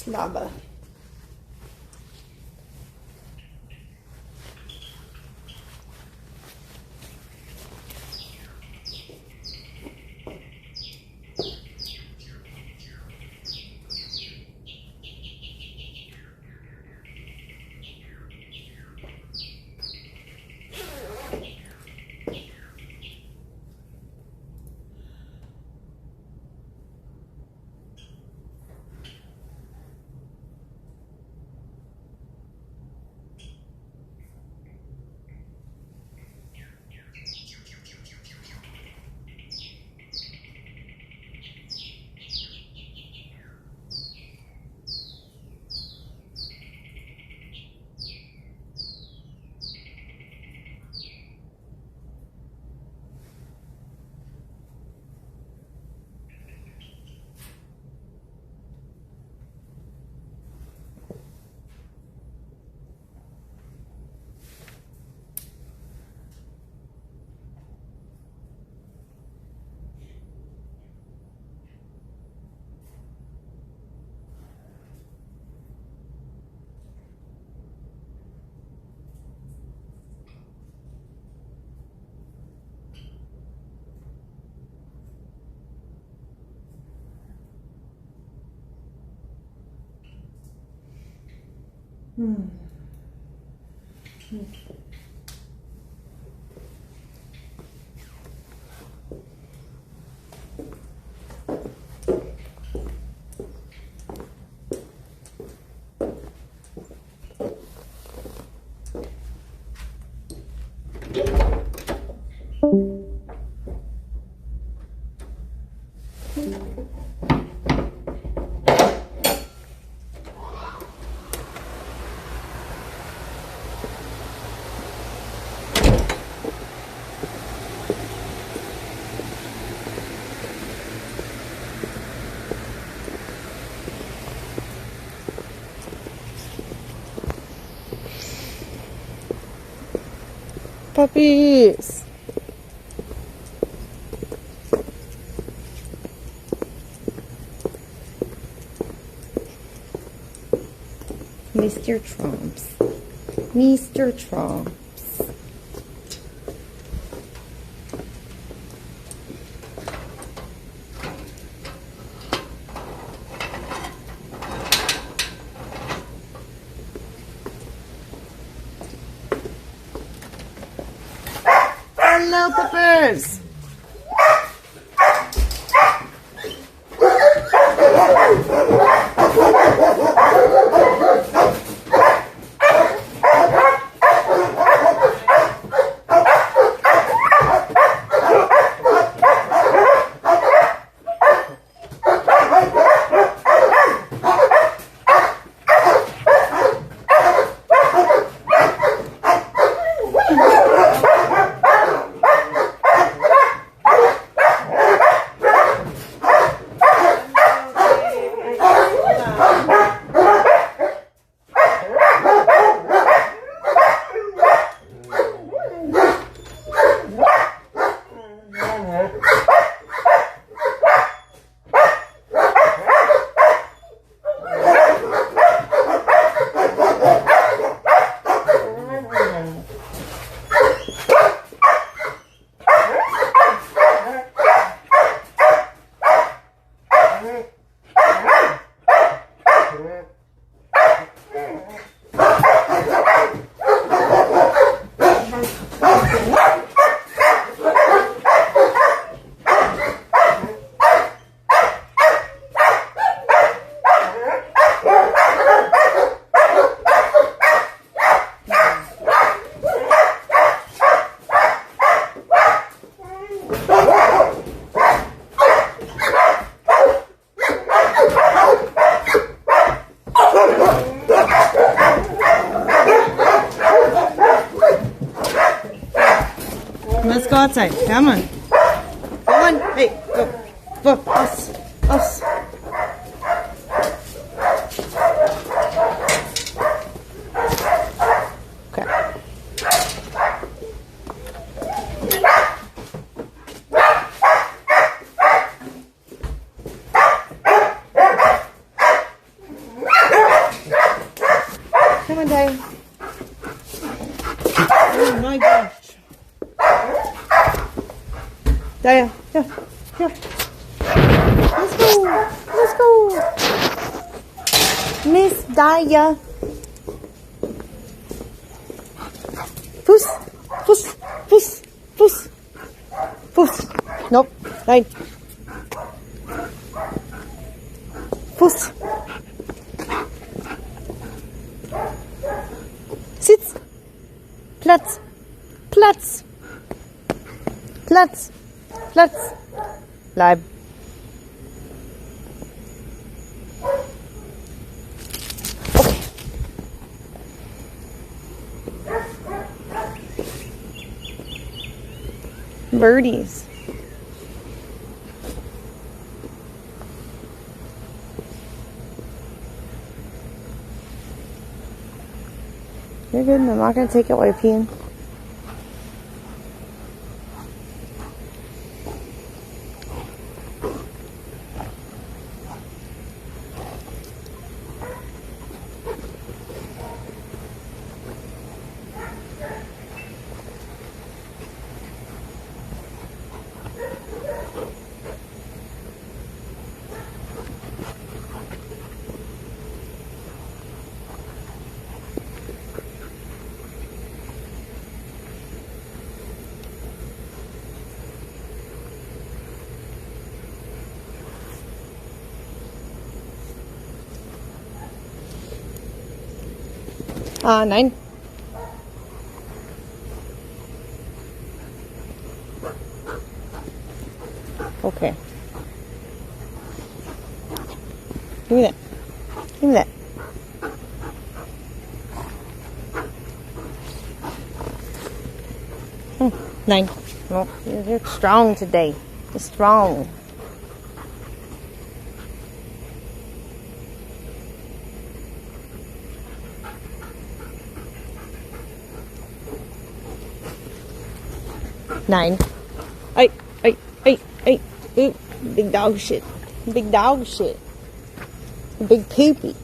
Baba. Puppies. Mr. Trumps. Mr. Trumps. Hello, puppers. Let's go outside. Come on. Come on. Hey, go. Go. Us. Us. Okay. Daya, here, here. Let's go. Let's go. Miss Daya. Puss. Puss. Puss. Puss. Puss. Nope. Nein. Puss. Sitz. Platz. Platz. Platz. Platz. Bleib. Okay. Birdies. You're good. I'm not going to take it while you're peeing. Nein. Okay. Give me that. Give me that. Nine. Well, you're strong today. You're strong. Nine. Ay. Ooh, big dog shit. Big dog shit. Big poopy.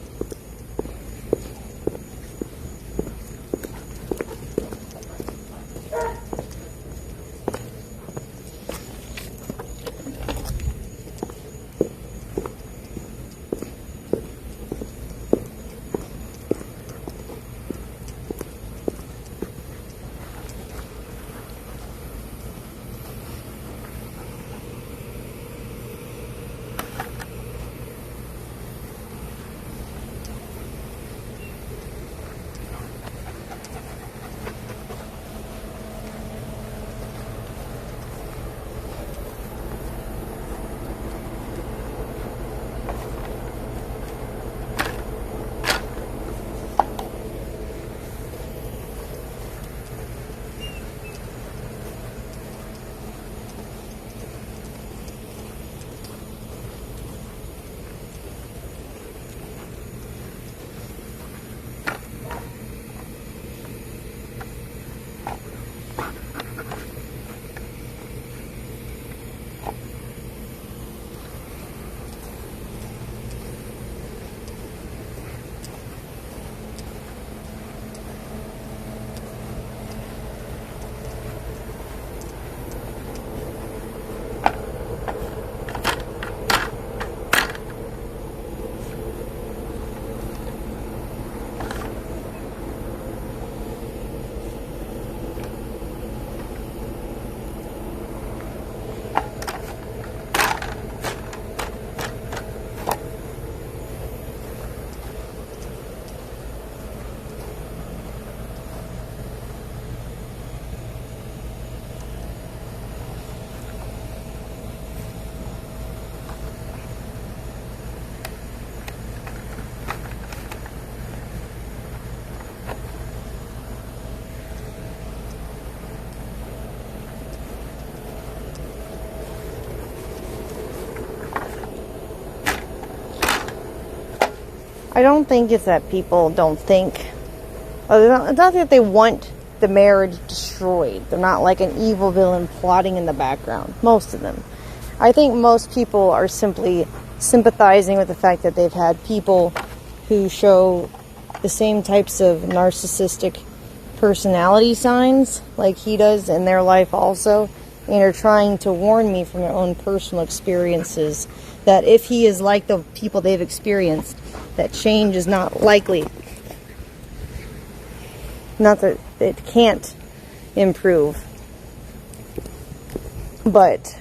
I don't think it's that people don't think. It's not that they want the marriage destroyed. They're not like an evil villain plotting in the background. Most of them. I think most people are simply sympathizing with the fact that they've had people who show the same types of narcissistic personality signs like he does in their life also, and are trying to warn me from their own personal experiences that if he is like the people they've experienced, that change is not likely. Not that it can't improve, but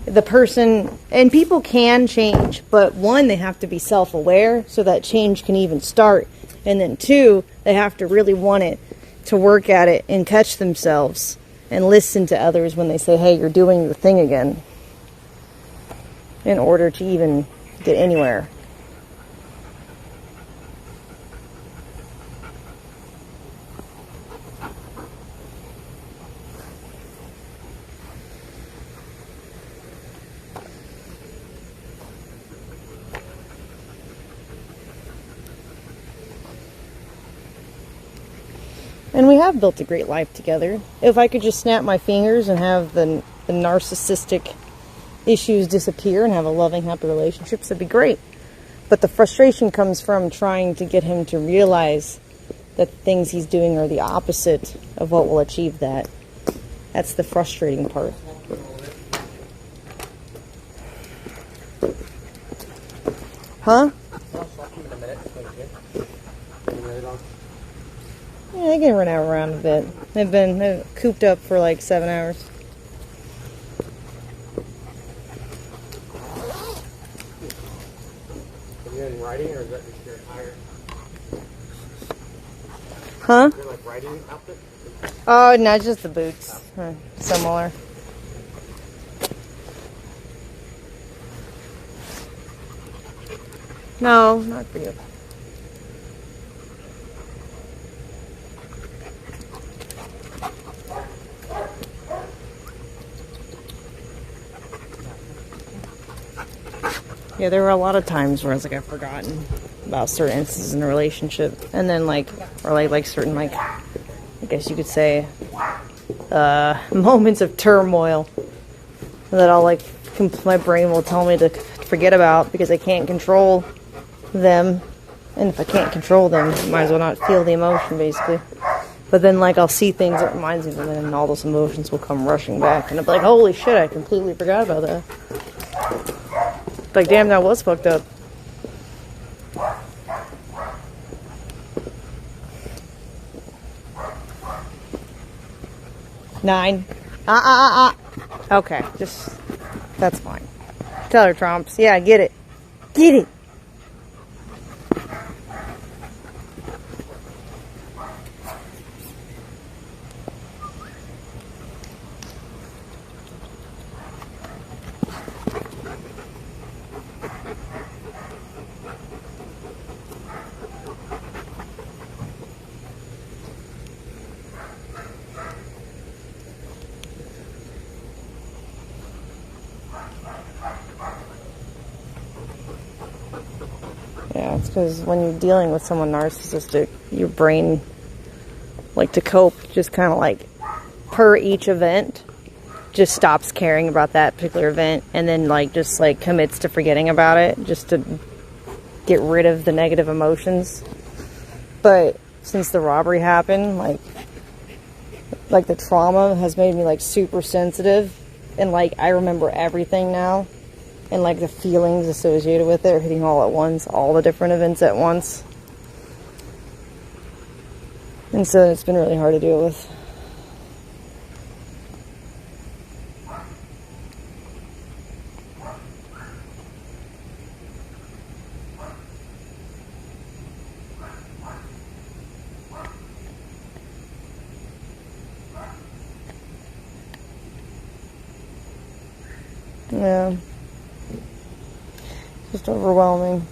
the person, and people can change, but one, they have to be self-aware so that change can even start, and then two, they have to really want it, to work at it and catch themselves and listen to others when they say, hey, you're doing your thing again, in order to even get anywhere. And we have built a great life together. If I could just snap my fingers and have the narcissistic issues disappear and have a loving, happy relationship, that'd be great. But the frustration comes from trying to get him to realize that the things he's doing are the opposite of what will achieve that. That's the frustrating part. Huh? Yeah, they can run out around a bit. They're cooped up for like 7 hours. Are you in riding, or is that just your attire? Huh? Is it like riding outfit? Oh, no, just the boots. Similar. No, not for you. Yeah, there were a lot of times where I was like, I've forgotten about certain instances in a relationship, and then like certain, like, I guess you could say, moments of turmoil that I'll like, my brain will tell me to forget about because I can't control them, and if I can't control them, I might as well not feel the emotion, basically. But then like I'll see things that reminds me of them, and all those emotions will come rushing back, and I'll be like, holy shit, I completely forgot about that. Like, damn, that was fucked up. Nine. Okay, just, that's fine. Tell her, Trumps. Yeah, get it. Get it. Yeah, it's because when you're dealing with someone narcissistic, your brain, like, to cope, just kind of like, per each event, just stops caring about that particular event, and then like just like commits to forgetting about it, just to get rid of the negative emotions. But since the robbery happened, like the trauma has made me like super sensitive, and like I remember everything now. And like the feelings associated with it are hitting all at once, all the different events at once. And so it's been really hard to deal with. Yeah. Just overwhelming.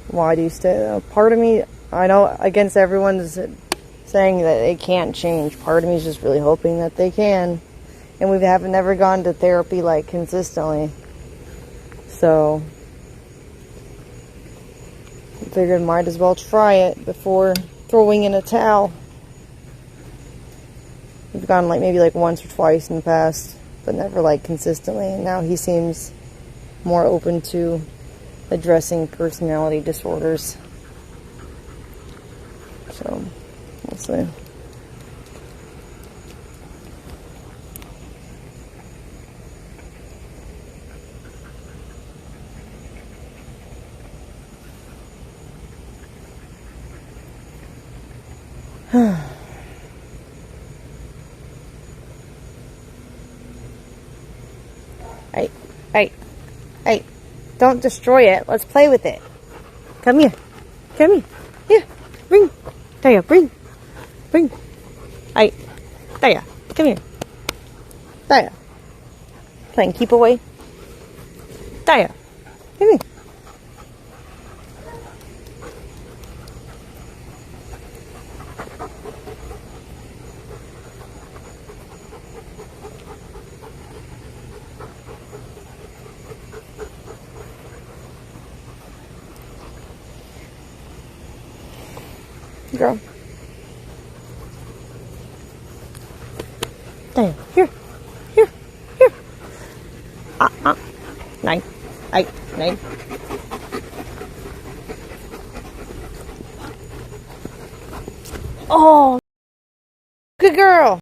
Why do you stay? Part of me, I know against everyone's saying that they can't change. Part of me is just really hoping that they can. And we have never gone to therapy like consistently. So I figured might as well try it before throwing in a towel. We've gone like maybe like once or twice in the past, but never like consistently. And now he seems more open to addressing personality disorders. So, we'll see. Hey, don't destroy it. Let's play with it. Come here. Here, bring. There, bring. Hey, there, come here. There. Playing keep away. There, come here. Girl. There. Here. 9, 8, 9. Oh, good girl.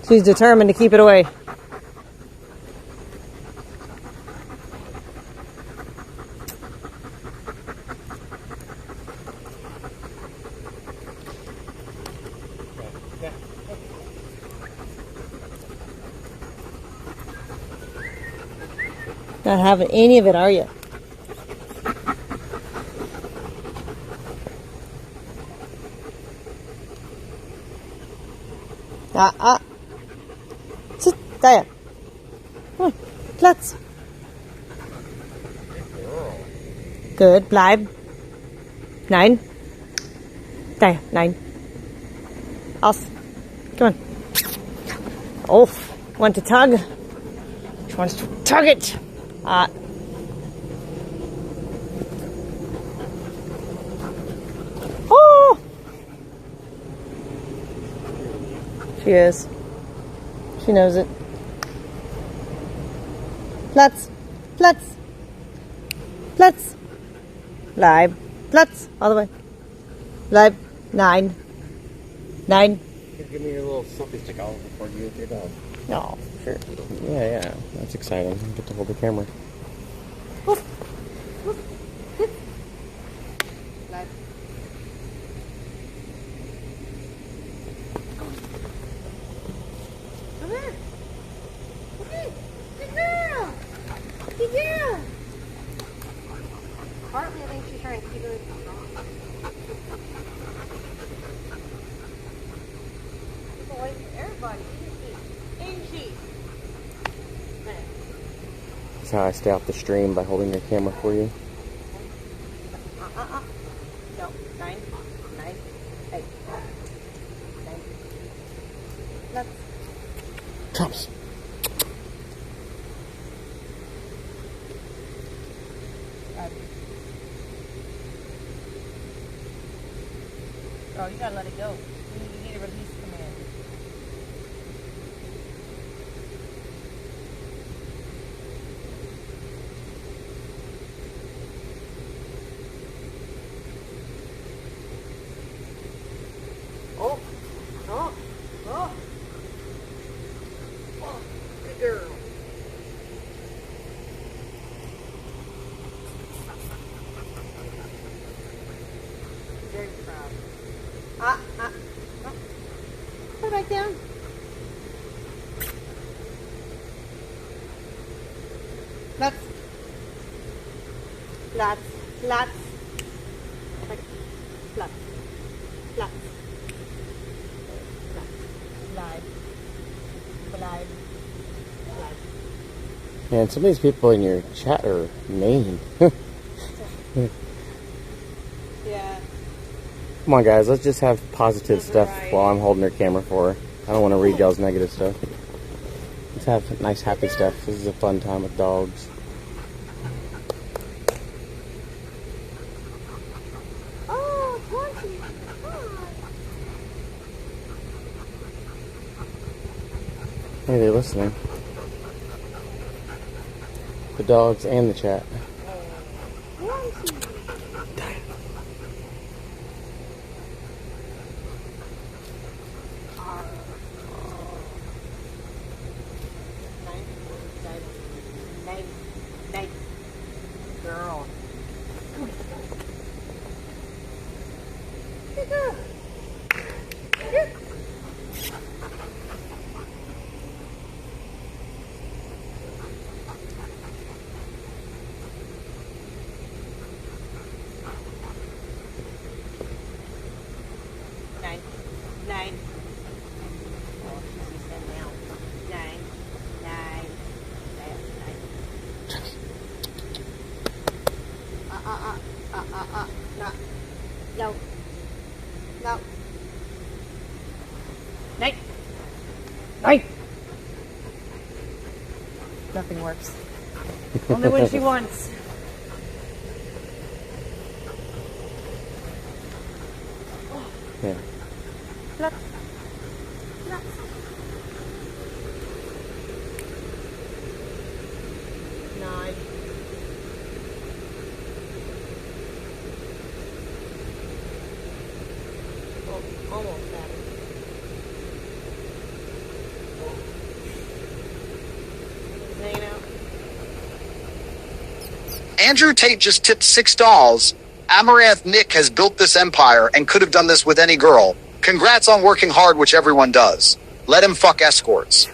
She's determined to keep it away. Not having any of it, are you? Sit there. Come on, Platz. Good, bleib. Nein. There, nein. Aus. Come on. Off. Want to tug? She wants to tug it. Oh! She is. She knows it. Platz. Bleib. Platz. All the way. Bleib. 9. Give me your little selfie stick. I'll record you with your dog. No, sure. Yeah. That's exciting. You get to hold the camera. Bleib. Come here. Okay. Good girl. Partly, I think she's trying to keep it strong. People wait for everybody. Ain't she? That's how I stay off the stream, by holding your camera for you. No. 9, 8. 9. Let's. Thomas. Oh, you gotta let it go. You need a release command. Oh, good girl. Very proud. Put it back down. Lots. Bleib. And some of these people in your chat are mean. Yeah. Come on, guys. Let's just have positive stuff Right. while I'm holding her camera for her. I don't want to read y'all's negative stuff. Let's have nice, happy stuff. This is a fun time with dogs. Oh, 20. Hey, they're listening. The dogs and the chat. Girl. Nine. Oh, she's sitting down. Nine. No. Nine. Nothing works. Only when she wants. Yeah. Plop. Nine. Oh, almost had it. Hanging out. Andrew Tate just tipped $6. Amaranth Nick has built this empire and could have done this with any girl. Congrats on working hard, which everyone does. Let him fuck escorts.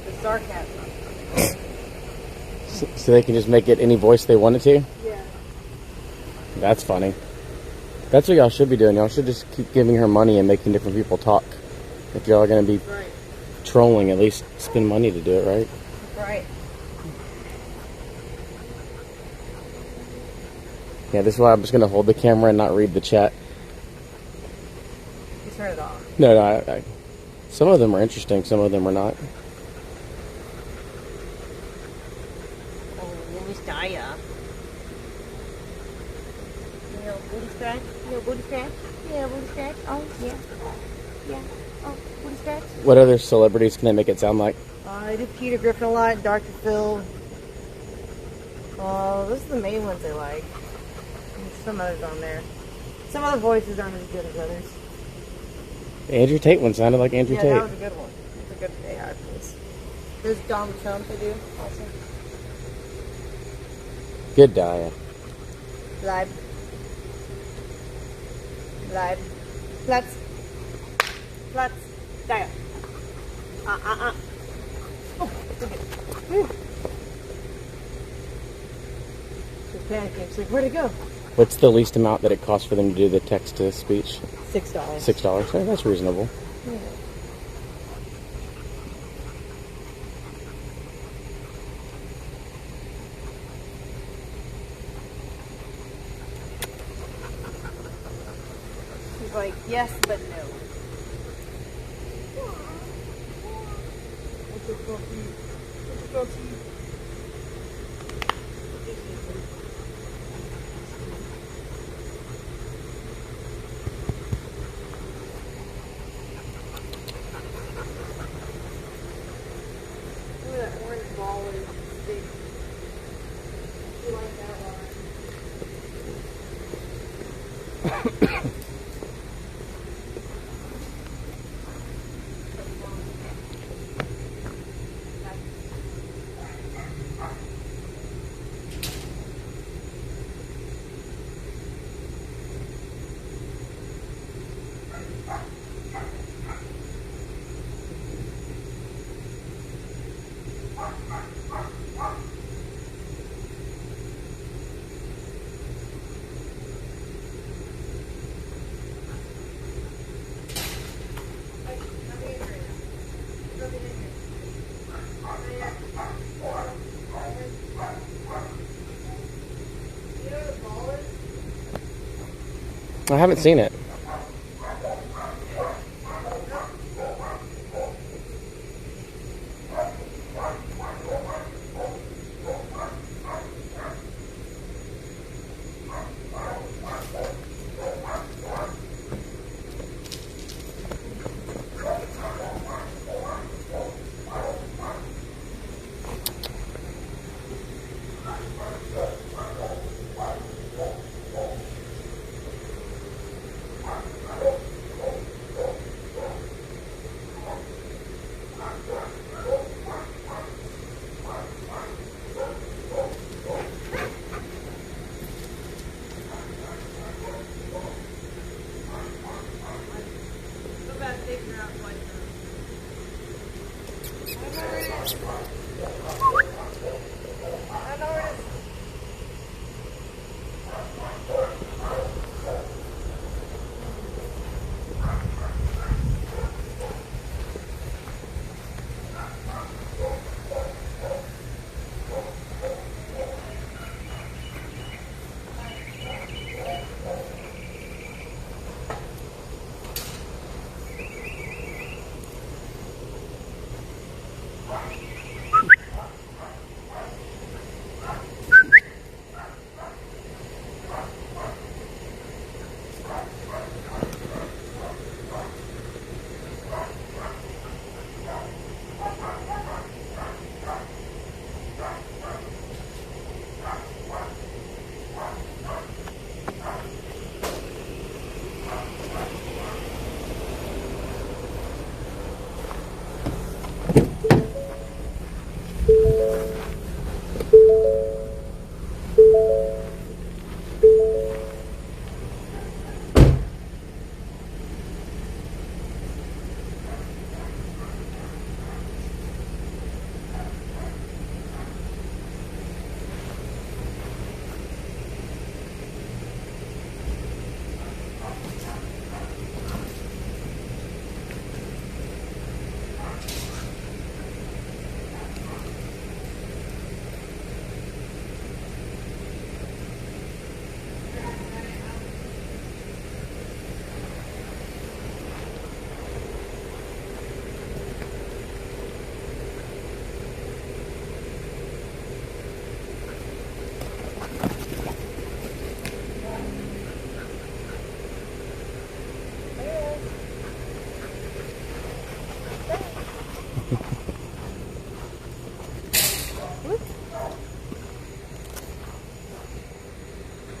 The sarcasm. So they can just make it any voice they want it to? Yeah. That's funny. That's what y'all should be doing. Y'all should just keep giving her money and making different people talk. If y'all are going to be Right. trolling, at least spend money to do it, right? Right. Yeah, this is why I'm just going to hold the camera and not read the chat. You turn it off. No, some of them are interesting, some of them are not. Oh, what was Daya? Booty scratch? Booty scratch? Yeah, booty scratch. Oh, yeah. Yeah. Oh, booty scratch? What other celebrities can they make it sound like? I do Peter Griffin a lot, Dr. Phil. Oh, those are the main ones I like. There's some others on there. Some other voices aren't as good as others. The Andrew Tate one sounded like Andrew Yeah, Tate. that was a good one. It's a good AI voice. There's Donald Trump I do also. Good Daya. Live. Platz. Daya. Oh, okay. She's panicking. She's like, where'd it go? What's the least amount that it costs for them to do the text-to-speech? $6. $6. Oh, that's reasonable. Yeah. She's like, yes, but no. Look at that orange ball with his stick. You like that one? I haven't seen it.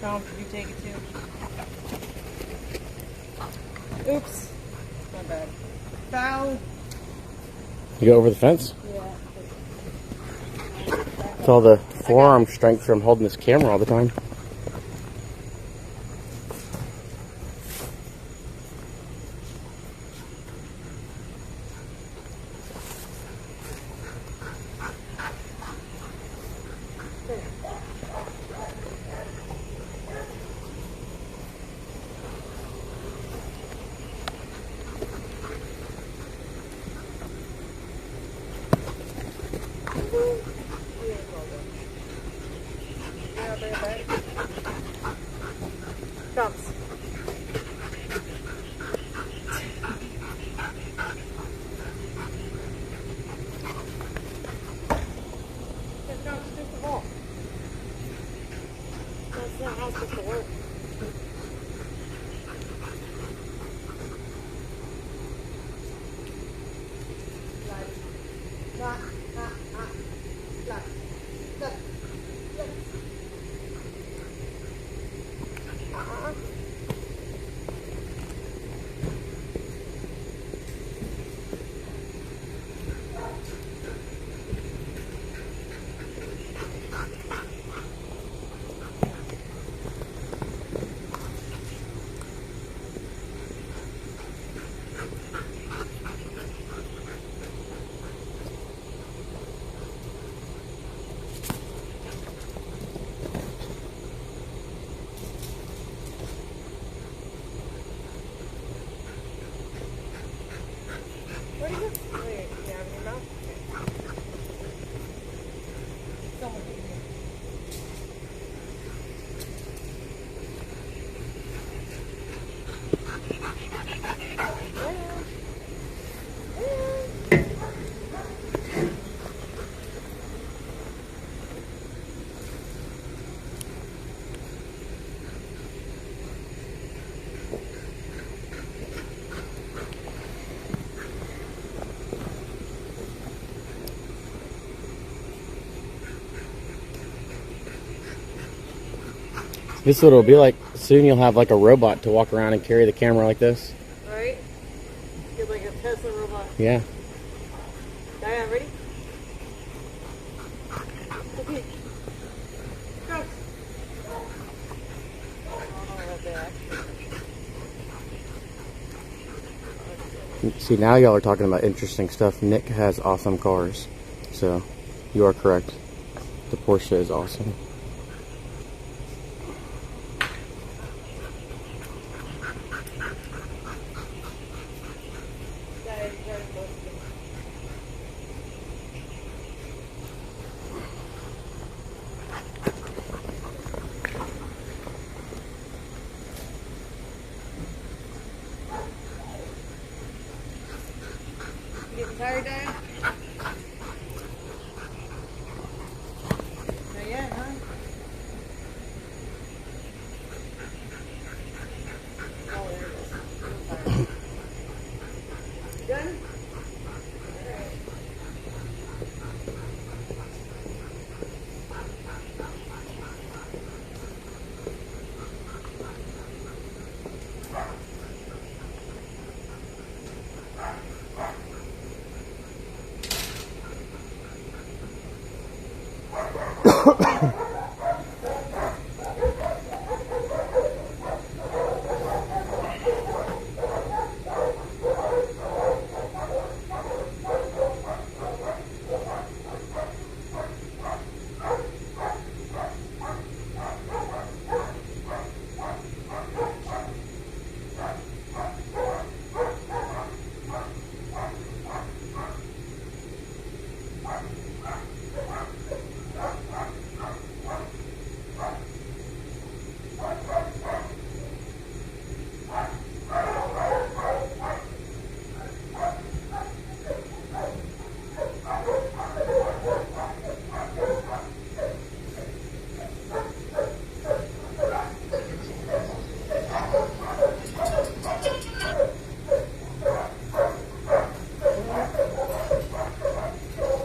Tom, did you take it too? Oops. My bad. Foul. You go over the fence? Yeah. It's all the forearm strength from holding this camera all the time. Jumps. That's not how it's supposed to work. Where do you go? Wait, you have it in your mouth? Someone give me. This is what it'll be like. Soon you'll have like a robot to walk around and carry the camera like this. Right? Get like a Tesla robot. Yeah. Diane, ready? See, now y'all are talking about interesting stuff. Nick has awesome cars. So, you are correct. The Porsche is awesome. Getting tired, Dad? Not yet, huh? Oh, there it is. Done? Alright.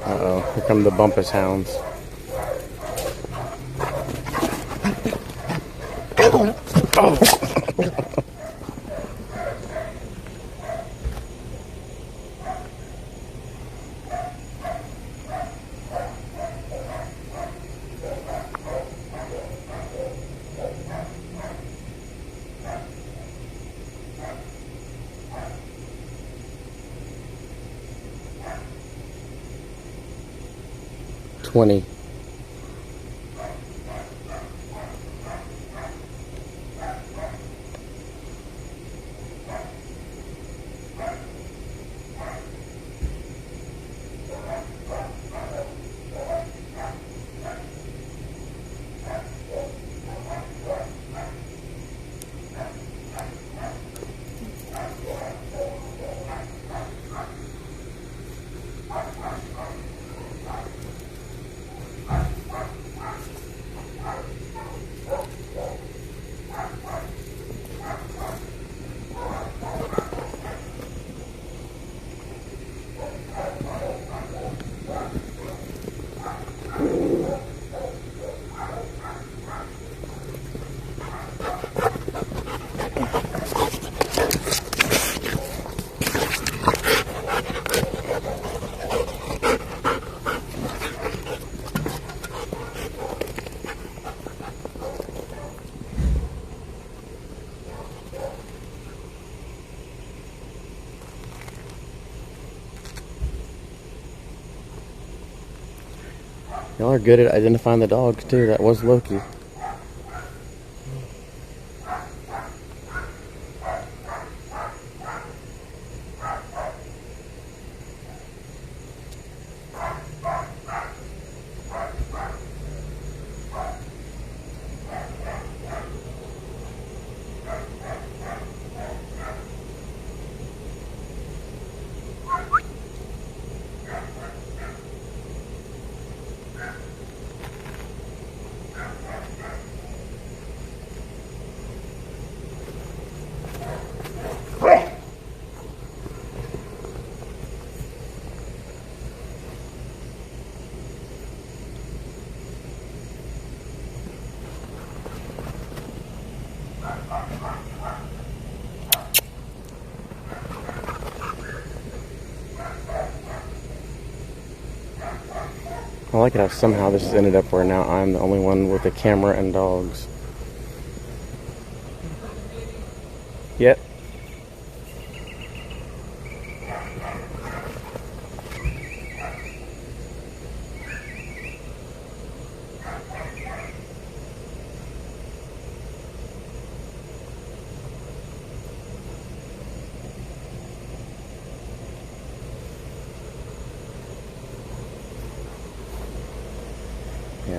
Uh-oh, here come the Bumpus hounds. $20. Y'all are good at identifying the dogs too. That was Loki. I like it how somehow this has ended up where now I'm the only one with a camera and dogs. Yep.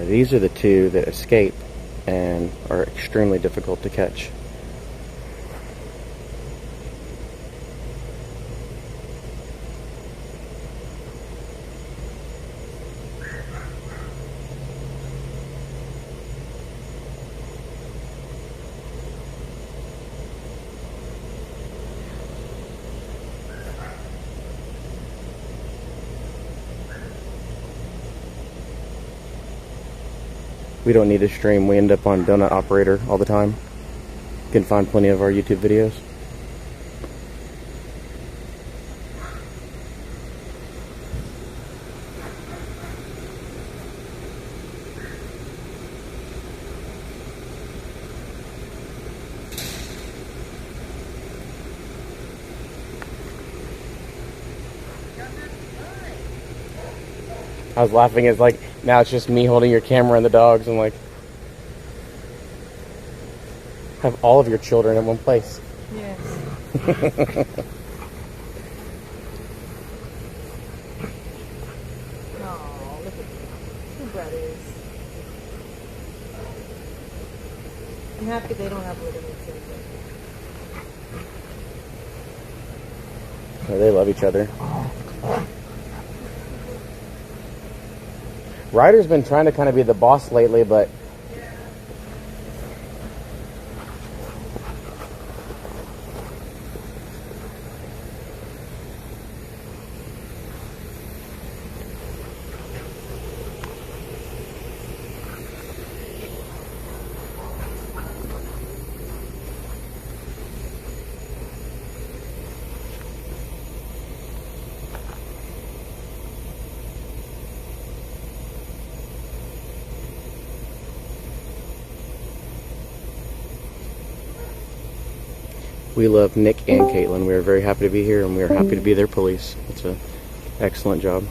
These are the two that escape and are extremely difficult to catch. We don't need to stream. We end up on Donut Operator all the time. You can find plenty of our YouTube videos. I was laughing. It's like, now it's just me holding your camera and the dogs, and like, have all of your children in one place. Yes. Oh, look at two brothers. I'm happy they don't have little children. Yeah, they love each other. Ryder's been trying to kind of be the boss lately, but we love Nick and Kaitlyn. We are very happy to be here, and we are happy to be their police. It's an excellent job.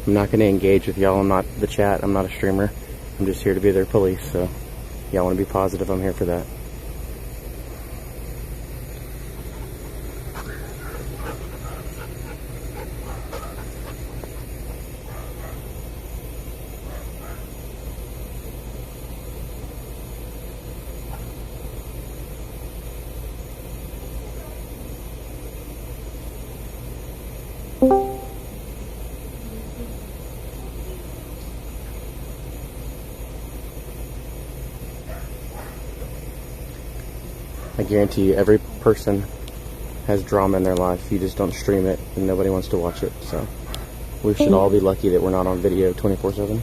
I'm not going to engage with y'all. I'm not the chat. I'm not a streamer. I'm just here to be their police. So y'all want to be positive, I'm here for that. I guarantee you every person has drama in their life. You just don't stream it and nobody wants to watch it. So we should all be lucky that we're not on video 24/7.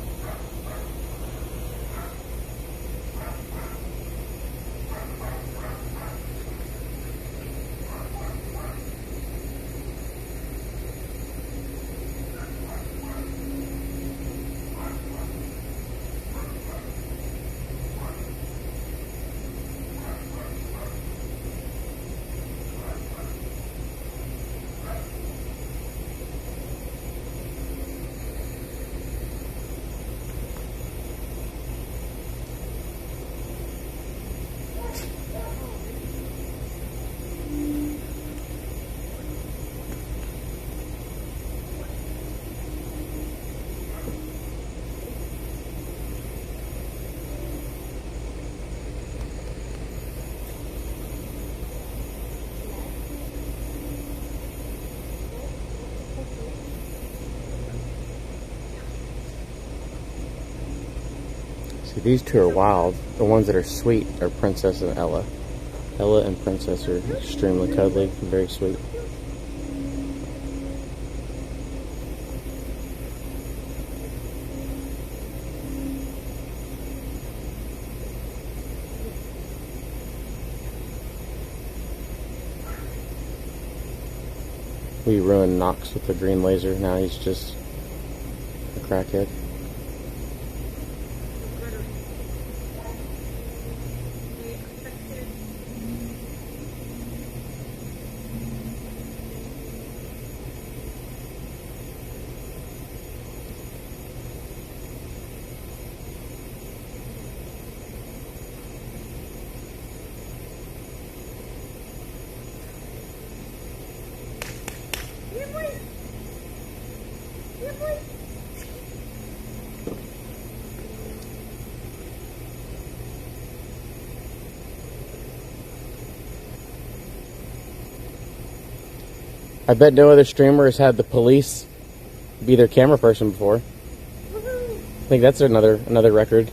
See, these two are wild. The ones that are sweet are Princess and Ella. Ella and Princess are extremely cuddly, very sweet. We ruined Knox with the green laser. Now he's just a crackhead. I bet no other streamer has had the police be their camera person before. I think that's another record.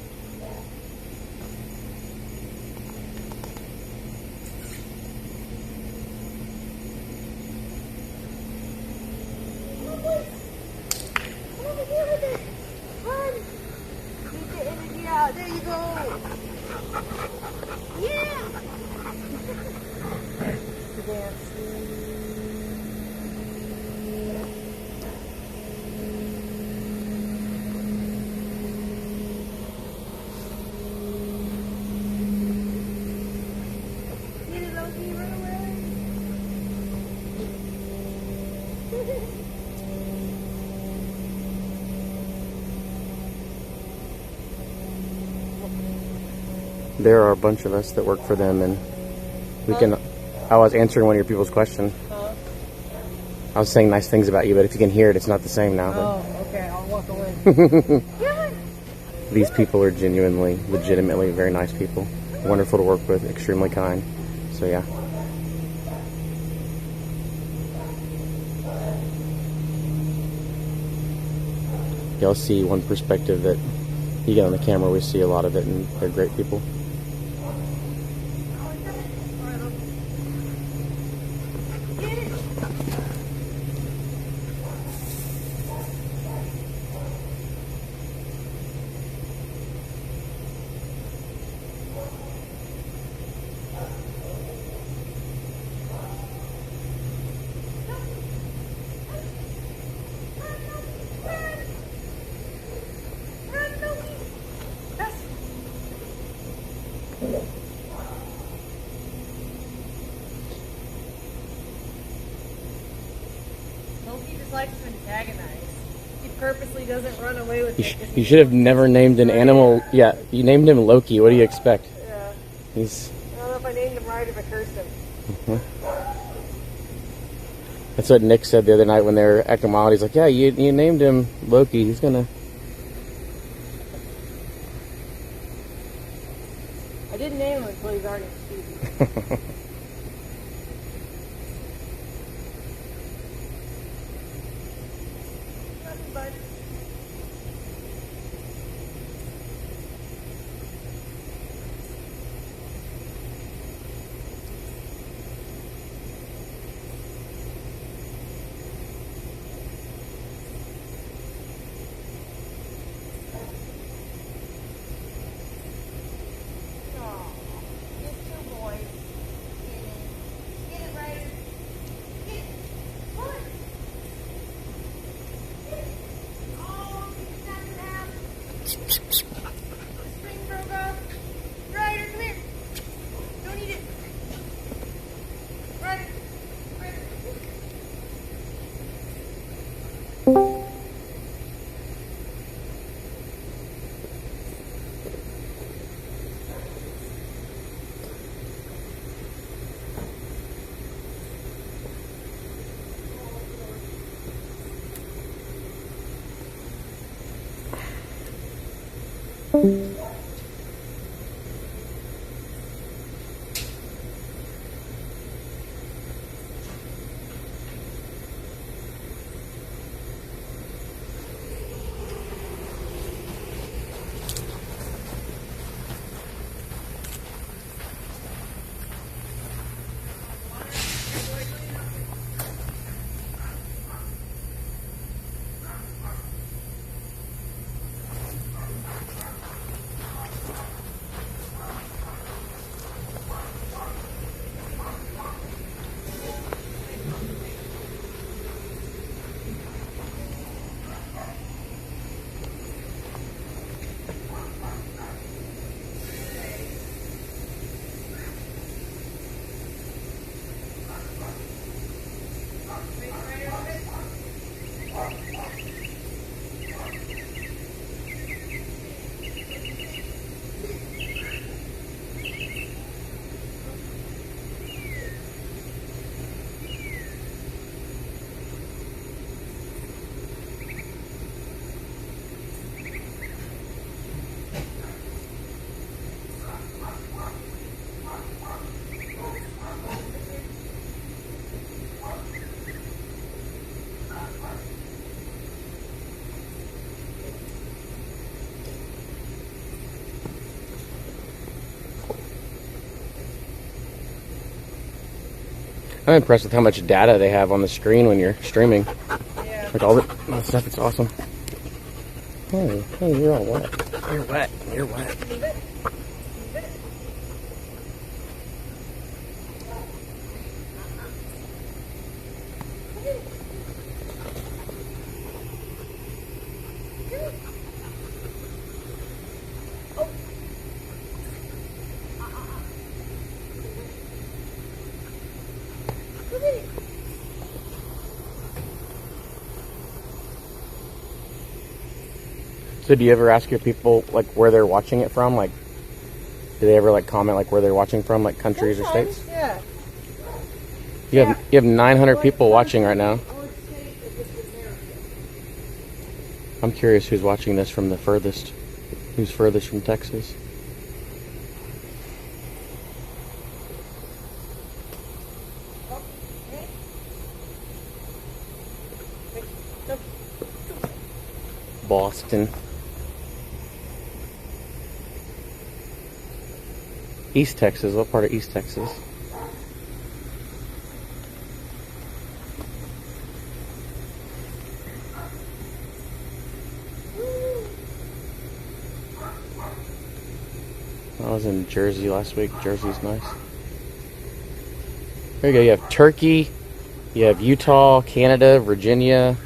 There you go. Yeah. Dance. Get it, Loki, run away. There are a bunch of us that work for them, and we can. I was answering one of your people's questions. I was saying nice things about you, but if you can hear it, it's not the same now. Oh, okay. I'll walk away. These people are genuinely, legitimately very nice people. Wonderful to work with, extremely kind. So yeah. Y'all see one perspective that you get on the camera. We see a lot of it, and they're great people. Loki just likes to antagonize. He purposely doesn't run away with it. You should have never named an animal. Yeah, you named him Loki. What do you expect? Yeah. He's. I don't know if I named him right or if I cursed him. That's what Nick said the other night when they were acting wild. He's like, yeah, you named him Loki. He's gonna. I didn't name him until he's already stupid. Nothing, bud. I'm impressed with how much data they have on the screen when you're streaming. Yeah. Like all that stuff, it's awesome. Hey, you're all wet. You're wet. You're wet. So do you ever ask your people like where they're watching it from? Like, do they ever like comment like where they're watching from, like countries or states? Yeah. You have 900 people watching right now. I'm curious who's watching this from the furthest. Who's furthest from Texas? Boston. East Texas. What part of East Texas? I was in Jersey last week. Jersey's nice. There you go. You have Turkey. You have Utah, Canada, Virginia,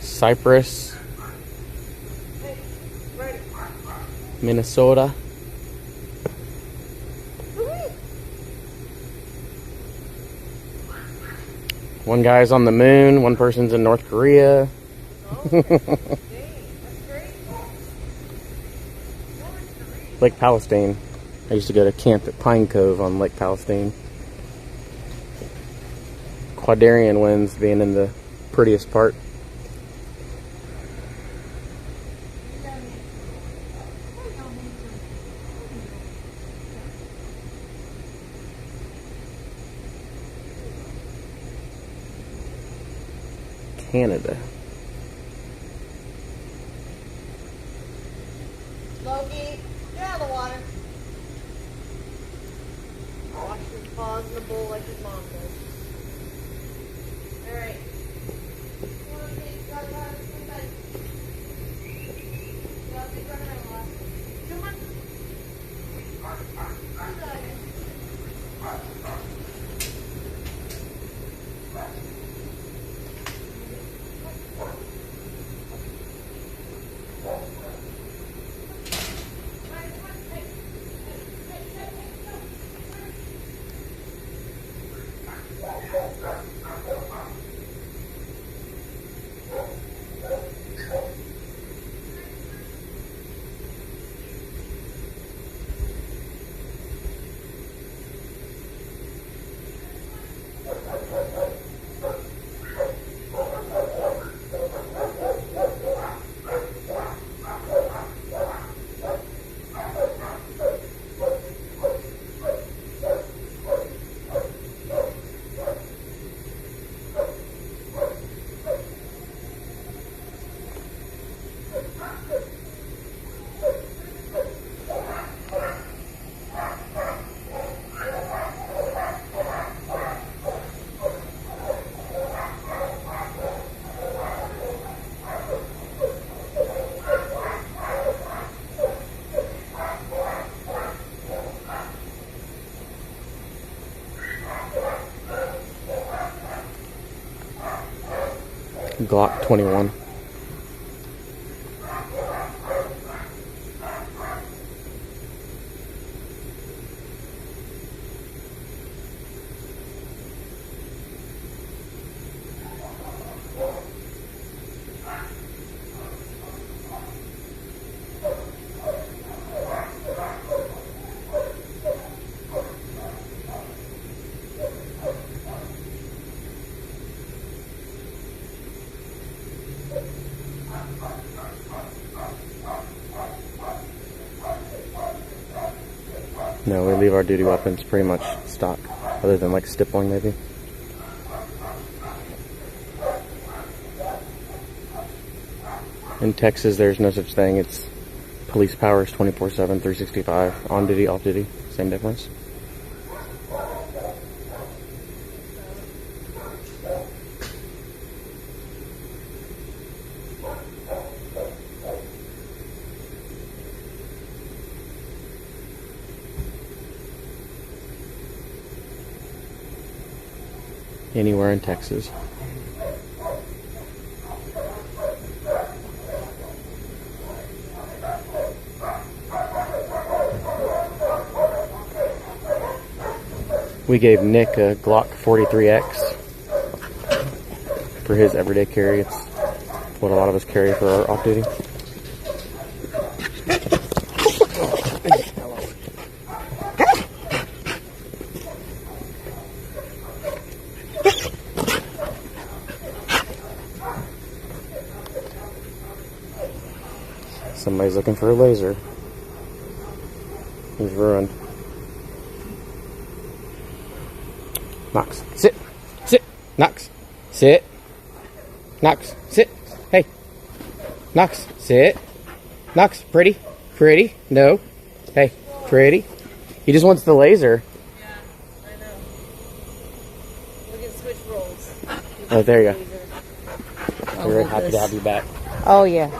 Cyprus, Minnesota. One guy's on the moon, one person's in North Korea. Lake Palestine. I used to go to camp at Pine Cove on Lake Palestine. Quadarian winds being in the prettiest part. Canada. Loki, get out of the water. Wash his paws in the bowl like his mom does. Alright. Come on. Glock 21. No, we leave our duty weapons pretty much stock, other than like stippling maybe. In Texas, there's no such thing. It's police powers 24/7, 365, on duty, off duty, same difference. anywhere in Texas. We gave Nick a Glock 43X for his everyday carry. It's what a lot of us carry for our off duty. Somebody's looking for a laser. He's ruined. Knox, sit. Sit. Knox, sit. Knox, sit. Hey. Knox, sit. Knox, pretty. Pretty. No. Hey, pretty. He just wants the laser. Yeah, I know. We can switch roles. Oh, there you go. I'll We're very hold happy to this. have you back. Oh, yeah.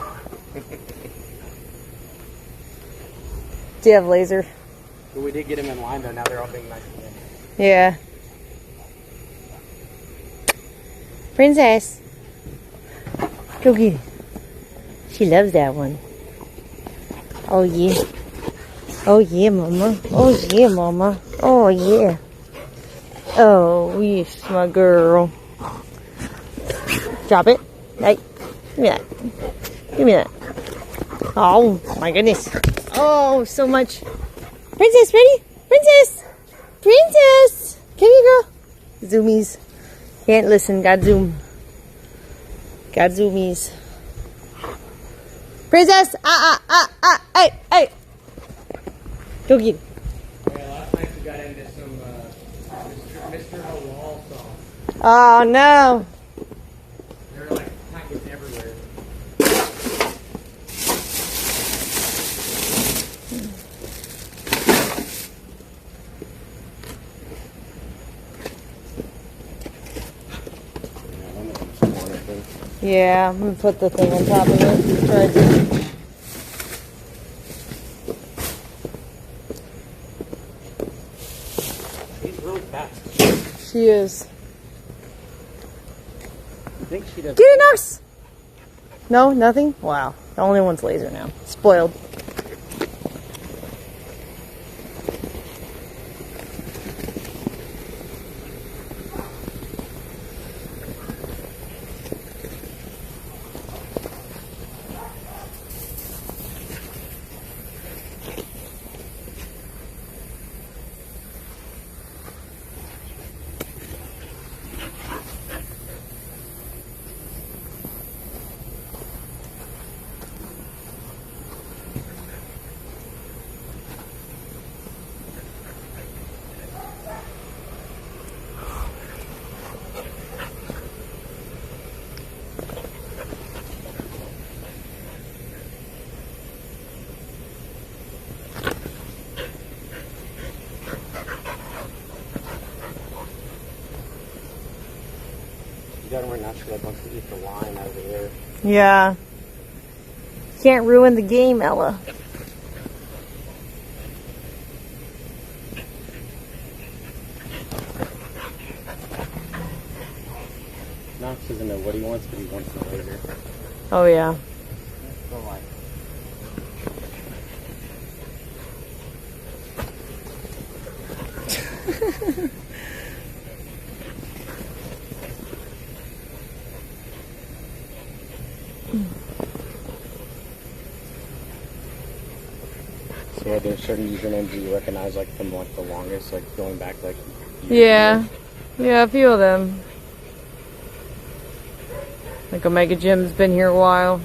Do you have laser? But we did get him in line though, now they're all being nice again. Yeah. Princess. Go get it. She loves that one. Oh, yeah. Oh, yeah, mama. Oh, yeah, mama. Oh, yeah. Oh, yes, my girl. Drop it. Hey, give me that. Give me that. Oh, my goodness. Oh, so much. Princess, ready? Princess! Princess! Come here, girl. Zoomies. Can't listen. Got zoom. Got zoomies. Princess! Hey, hey! Go get it. Yeah, last night we got into some Mr. Halal songs. Oh, no. They were like packets everywhere. Yeah, I'm gonna put the thing on top of it. Try to. She's really fast. She is. I think she does. Get it, Knox! No, nothing? Wow. The only one's laser now. Spoiled. You got him right now, she like wants to eat the line out of the air. Yeah. Can't ruin the game, Ella. Knox doesn't know what he wants, but he wants the laser. Oh, yeah. That's the life. So are there certain usernames that you recognize, like from like the longest, like going back like? Yeah. Yeah, a few of them. Like Omega Jim's been here a while.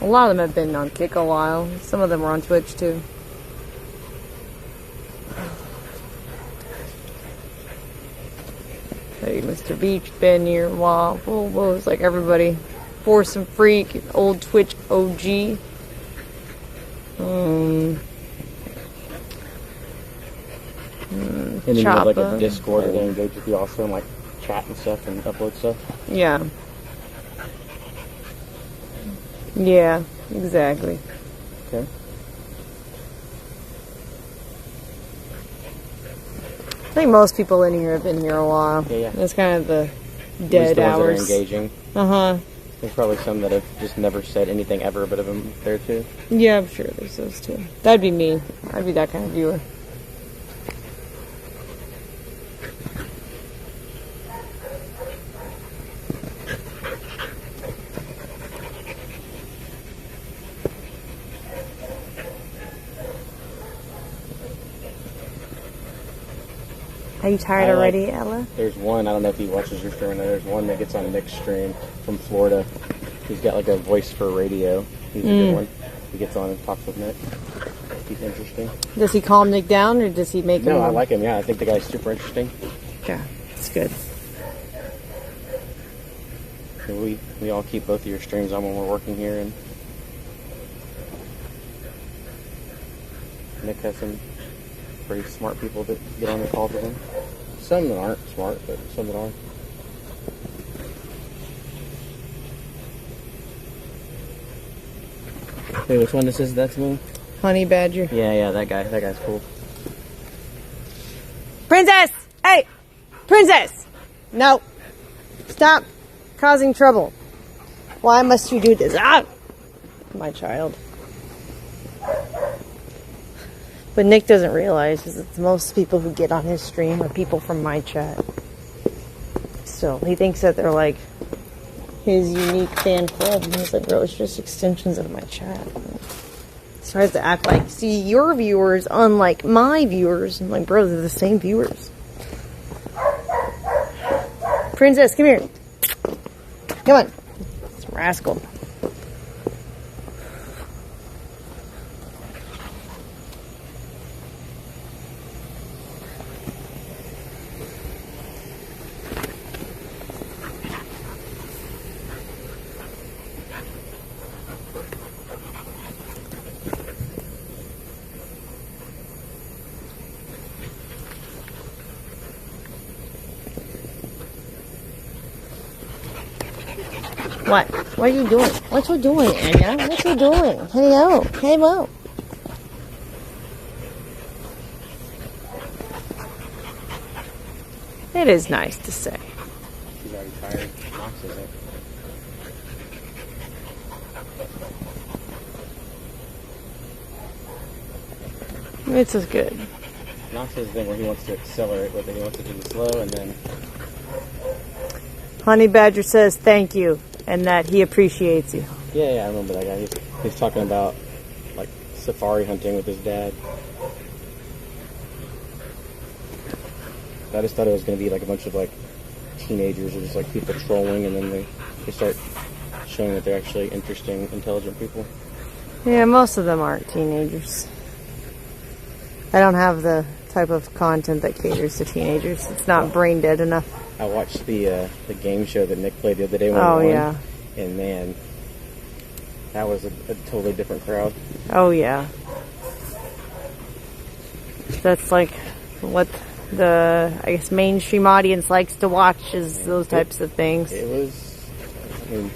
A lot of them have been on Kick a while. Some of them are on Twitch too. Hey, Mr. Beach been here a while. Whoa, it's like everybody. Force and Freak, old Twitch OG. And then you have like a Choppa. Discord where they engage with you also and like chat and stuff and upload stuff. Yeah. Yeah, exactly. Okay. think most people in here have been here a while. Yeah. It's kind of the At least dead the ones hours. that are engaging. Uh-huh. There's probably some that have just never said anything ever, but have been there too. Yeah, I'm sure there's those too. That'd be me. I'd be that kind of viewer. Are you tired already, Ella? There's one, I don't know if he watches your stream or not, there's one that gets on Nick's stream from Florida. He's got like a voice for radio. He's a good one. He gets on and talks with Nick. He's interesting. Does he calm Nick down, or does he make him... No, I like him, yeah. I think the guy's super interesting. Yeah, it's good. So we all keep both of your streams on when we're working here, and Nick has some pretty smart people that get on the calls with him. Some that aren't smart, but some that are. Hey, which one this is? That's me? Honey Badger. Yeah, that guy. That guy's cool. Princess! Hey! Princess! No. Stop causing trouble. Why must you do this? Ah! My child. But Nick doesn't realize is that most people who get on his stream are people from my chat. Still, he thinks that they're like his unique fan club, and he's like, bro, it's just extensions of my chat. He tries to act like, see, your viewers, unlike my viewers, and like, bro, they're the same viewers. Princess, come here. Come on. This rascal. What? What are you doing? What you doing, Anya? What you doing? Hello. Hello. It is nice to say. She's already tired. Knox isn't. It's as good. Knox is the thing where he wants to accelerate with it. He wants to do the slow and then... Honey Badger says thank you and that he appreciates you. Yeah, I remember that guy. He's talking about like safari hunting with his dad. I just thought it was going to be like a bunch of like teenagers or just like people trolling, and then they start showing that they're actually interesting, intelligent people. Yeah, most of them aren't teenagers. I don't have the type of content that caters to teenagers. It's not brain dead enough. I watched the game show that Nick played the other day when Oh, he won, yeah. and man, that was a totally different crowd. Oh, yeah. That's like what the, I guess, mainstream audience likes to watch is those types of things. It was, I mean,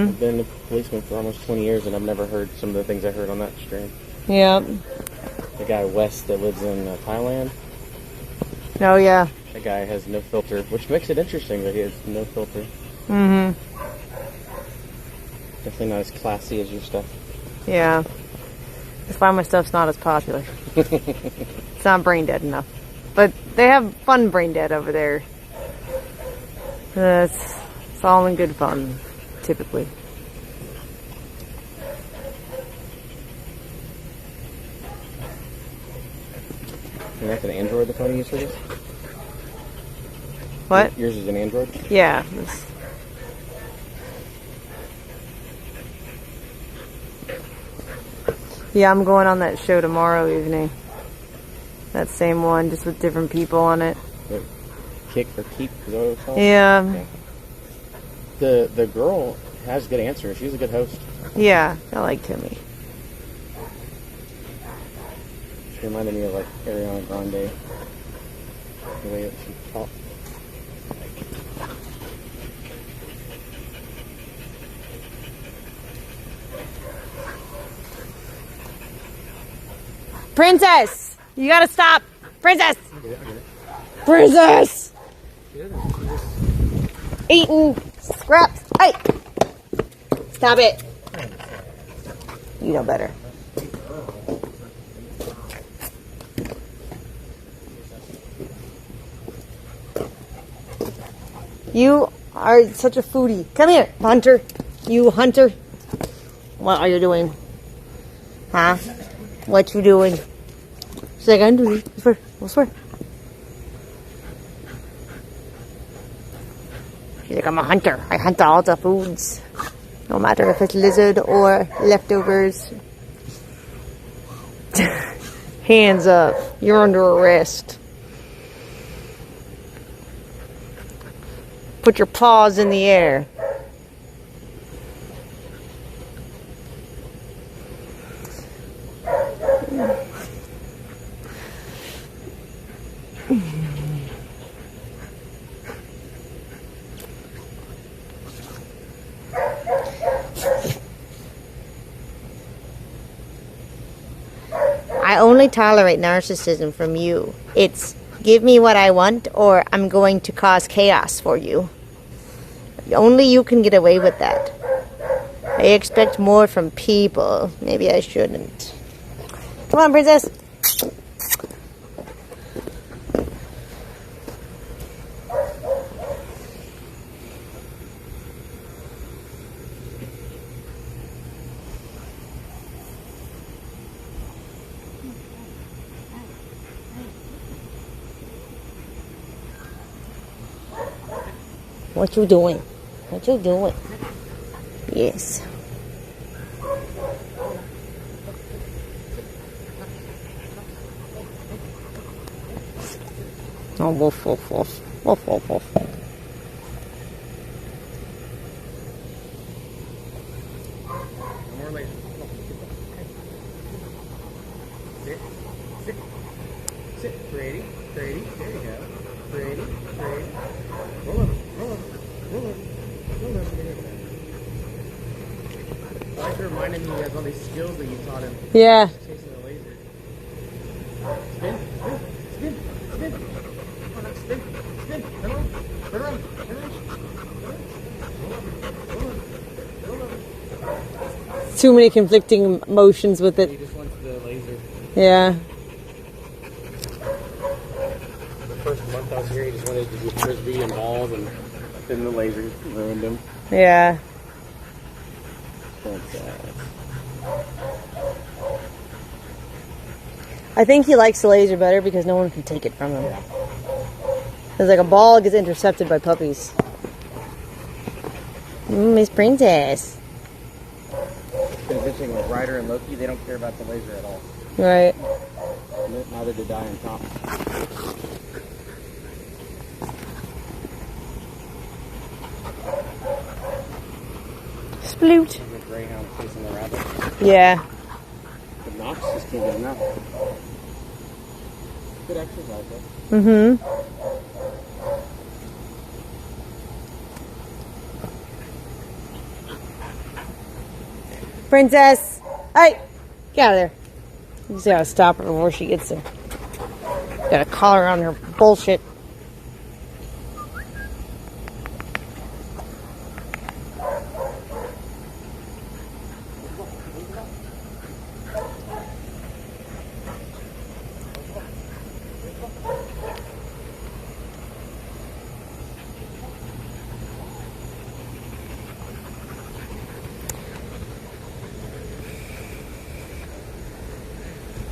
I've been a policeman for almost 20 years, and I've never heard some of the things I heard on that stream. Yep. The guy West that lives in Thailand, Oh, yeah. that guy has no filter, which makes it interesting that he has no filter. Mm-hmm. Definitely not as classy as your stuff. Yeah. That's why my stuff's not as popular. It's not brain dead enough. But they have fun brain dead over there. It's all in good fun, typically. And that's an Android the phone you use for this? What? Yours is an Android? Yeah. Yeah, I'm going on that show tomorrow evening. That same one, just with different people on it. Kick or Keep, is that what it's called? Yeah. The girl has good answers. She's a good host. Yeah, I like Timmy. She reminded me of like Ariana Grande. The way that she talked. Princess! You gotta stop! Princess! I get it. Princess! Eating scraps. Hey! Stop it. You know better. You are such a foodie. Come here, Hunter. You Hunter. What are you doing? Huh? What you doing? She's like, I'm doing. Whisper. She's like, I'm a hunter. I hunt all the foods. No matter if it's lizard or leftovers. Hands up. You're under arrest. Put your paws in the air. I only tolerate narcissism from you. It's give me what I want or I'm going to cause chaos for you. Only you can get away with that. I expect more from people. Maybe I shouldn't. Come on, princess. What you doing? What you doing? Yes. Oh, woof, woof, woof. Woof, woof, woof. More later. Sit. Sit. Sit. Pretty. Pretty. There you go. Pretty. Pretty. Roll over. Roll over. Roll over. Roll over. There you go. I like to remind him he has all these skills that you taught him. Yeah. Chasing the laser. Spin. Spin. Spin. Spin. Come on, spin. Spin. Turn around. Turn around. Turn around. Roll over. Too many conflicting emotions with He it. just wants the laser. Yeah. The first month I was here, he just wanted to do frisbee and balls, and then the laser ruined him. Yeah. But, I think he likes the laser better because no one can take it from him. It's like a ball gets intercepted by puppies. Miss Princess. convincing with Ryder and Loki, they don't care about the laser at all. Right. Neither did I and Tom. Sploot. The greyhound chasing the rabbit. Yeah. But Knox just can't get enough. Good exercise, though. Mm-hmm. Princess! Hey! Get out of there. You just gotta stop her before she gets there. Gotta call her on her bullshit.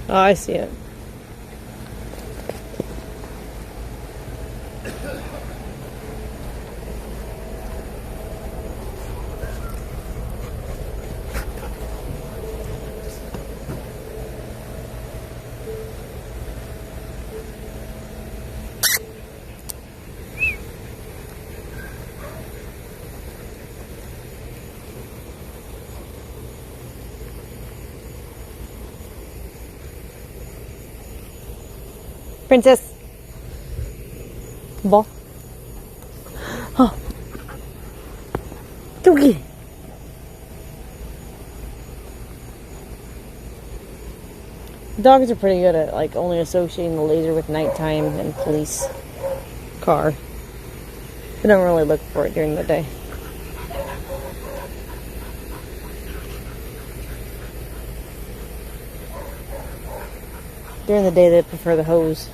Oh, I see it. Princess. Ball. Oh. Doogie. Dogs are pretty good at like only associating the laser with nighttime and police. car. We don't really look for it during the day. During the day, they prefer the hose.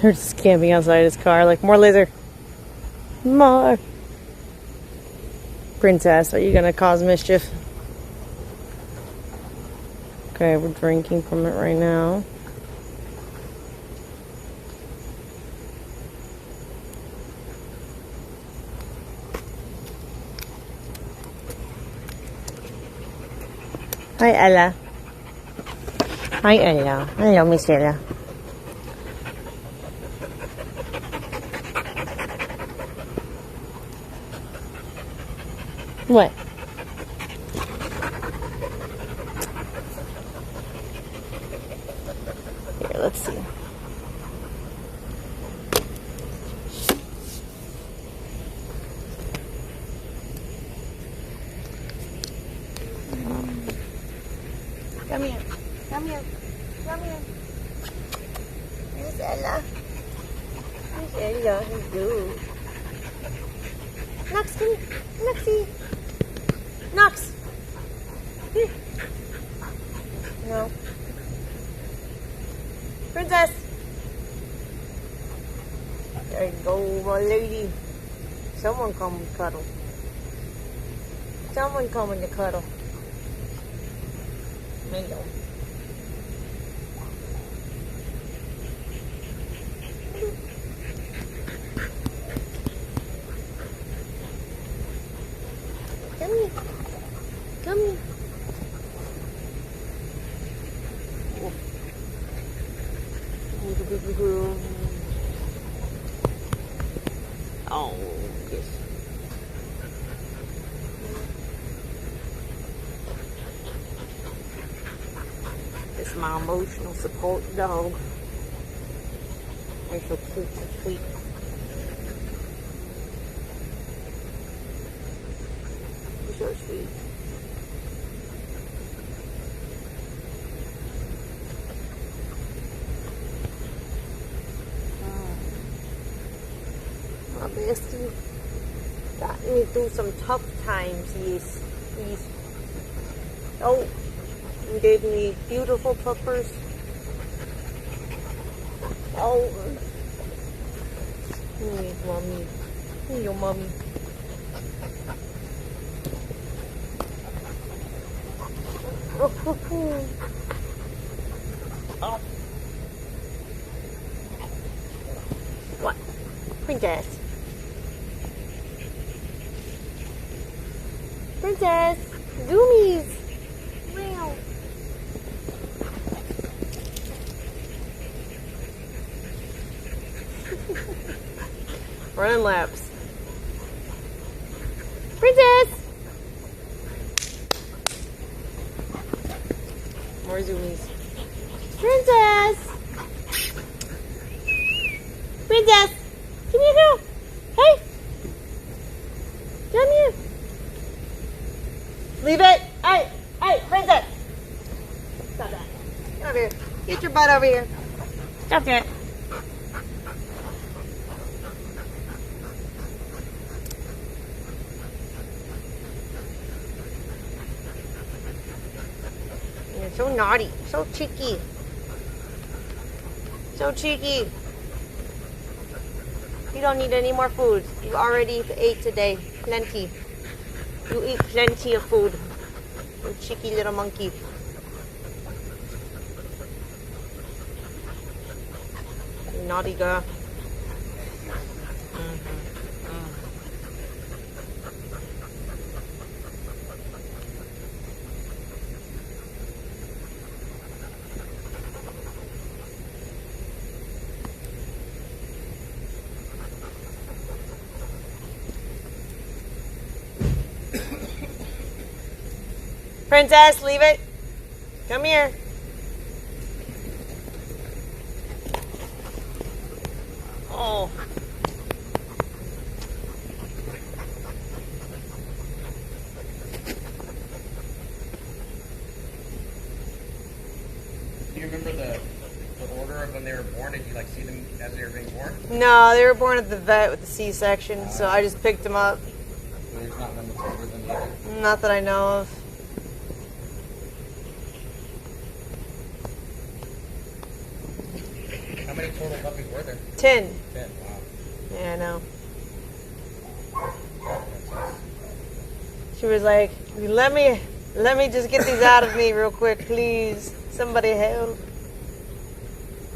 They're just camping outside his car, like, more laser. More. Princess, are you gonna cause mischief? Okay, we're drinking from it right now. Hi, Ella. Hi, Ella. Hello, Miss Ella. What? Here, let's see. Come here. Come here. Come here. Here's Ella. Here's Ella. Here's good. Nox, come here. Noxie. Nox! Here. No. Princess! There you go, my lady. Someone come and cuddle. Someone come in to cuddle. Hello. Come here. Come here. Oh, yes. It's my emotional support dog. They're so cute and sweet. They're so sweet. My bestie got me through some tough times. Yes. Oh, and gave me beautiful puppers. Oh, mommy. Your mommy. Oh. What? Princess. Princess. Zoomies. Wow. Running laps. Princess. More zoomies. Princess. Princess. Come here, girl. Hey. Come here. Leave it. Hey, Princess. Stop that. Get over here. Get your butt over here. Stop that. You're so naughty. So cheeky. So cheeky. You don't need any more food. You already ate today. Plenty. You eat plenty of food. You cheeky little monkey. You naughty girl. Princess, leave it. Come here. Oh. Do you remember the order of when they were born? Did you like see them as they were being born? No, they were born at the vet with the C-section, so I just picked them up. There's not one that's older than the other. Not that I know of. How many total puppies were there? 10. 10. Wow. Yeah, I know. She was like, let me just get these out of me real quick, please. Somebody help.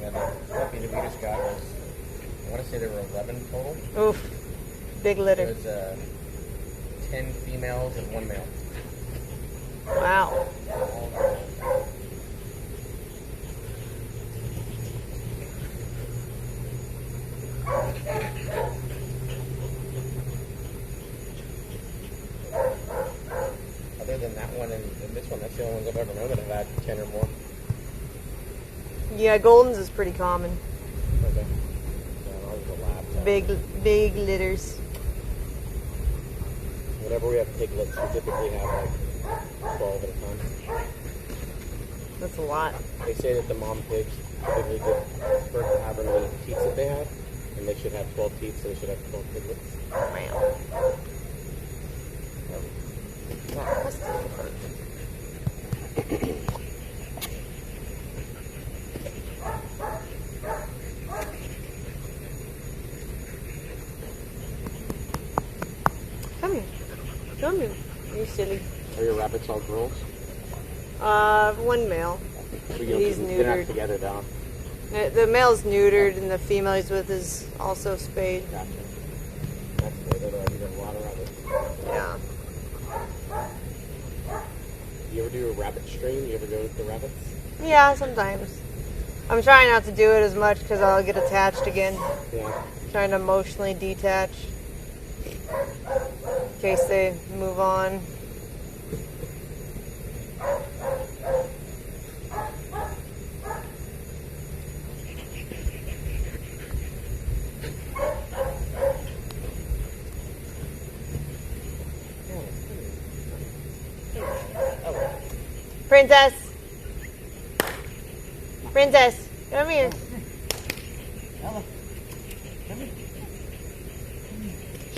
Yeah, the puppy that we just got was, I want to say there were 11 total. Oof. Big litter. There was 10 females and 1 male. Wow. All girls. Other than that one and this one, that's the only ones I've ever known that have had 10 or more. Yeah, Golden's is pretty common. Okay. Yeah, ours is a lab. So Big litters. whenever we have piglets, we typically have like 12 at a time. That's a lot. They say that the mom pigs typically give birth to however many teats that they have, and they should have 12 teats, so they should have 12 piglets. Wow. Come here. Come here. You silly. Are your rabbits all girls? One male. So He's they're not neutered. together though. The male's neutered, and the female he's with is also spayed. Gotcha. That's good. Otherwise, you have a lot of rabbits. Yeah. You ever do a rabbit stream? You ever go with the rabbits? Yeah, sometimes. I'm trying not to do it as much because I'll get attached again. Yeah. Trying to emotionally detach in case they move on. Princess! Princess, come here.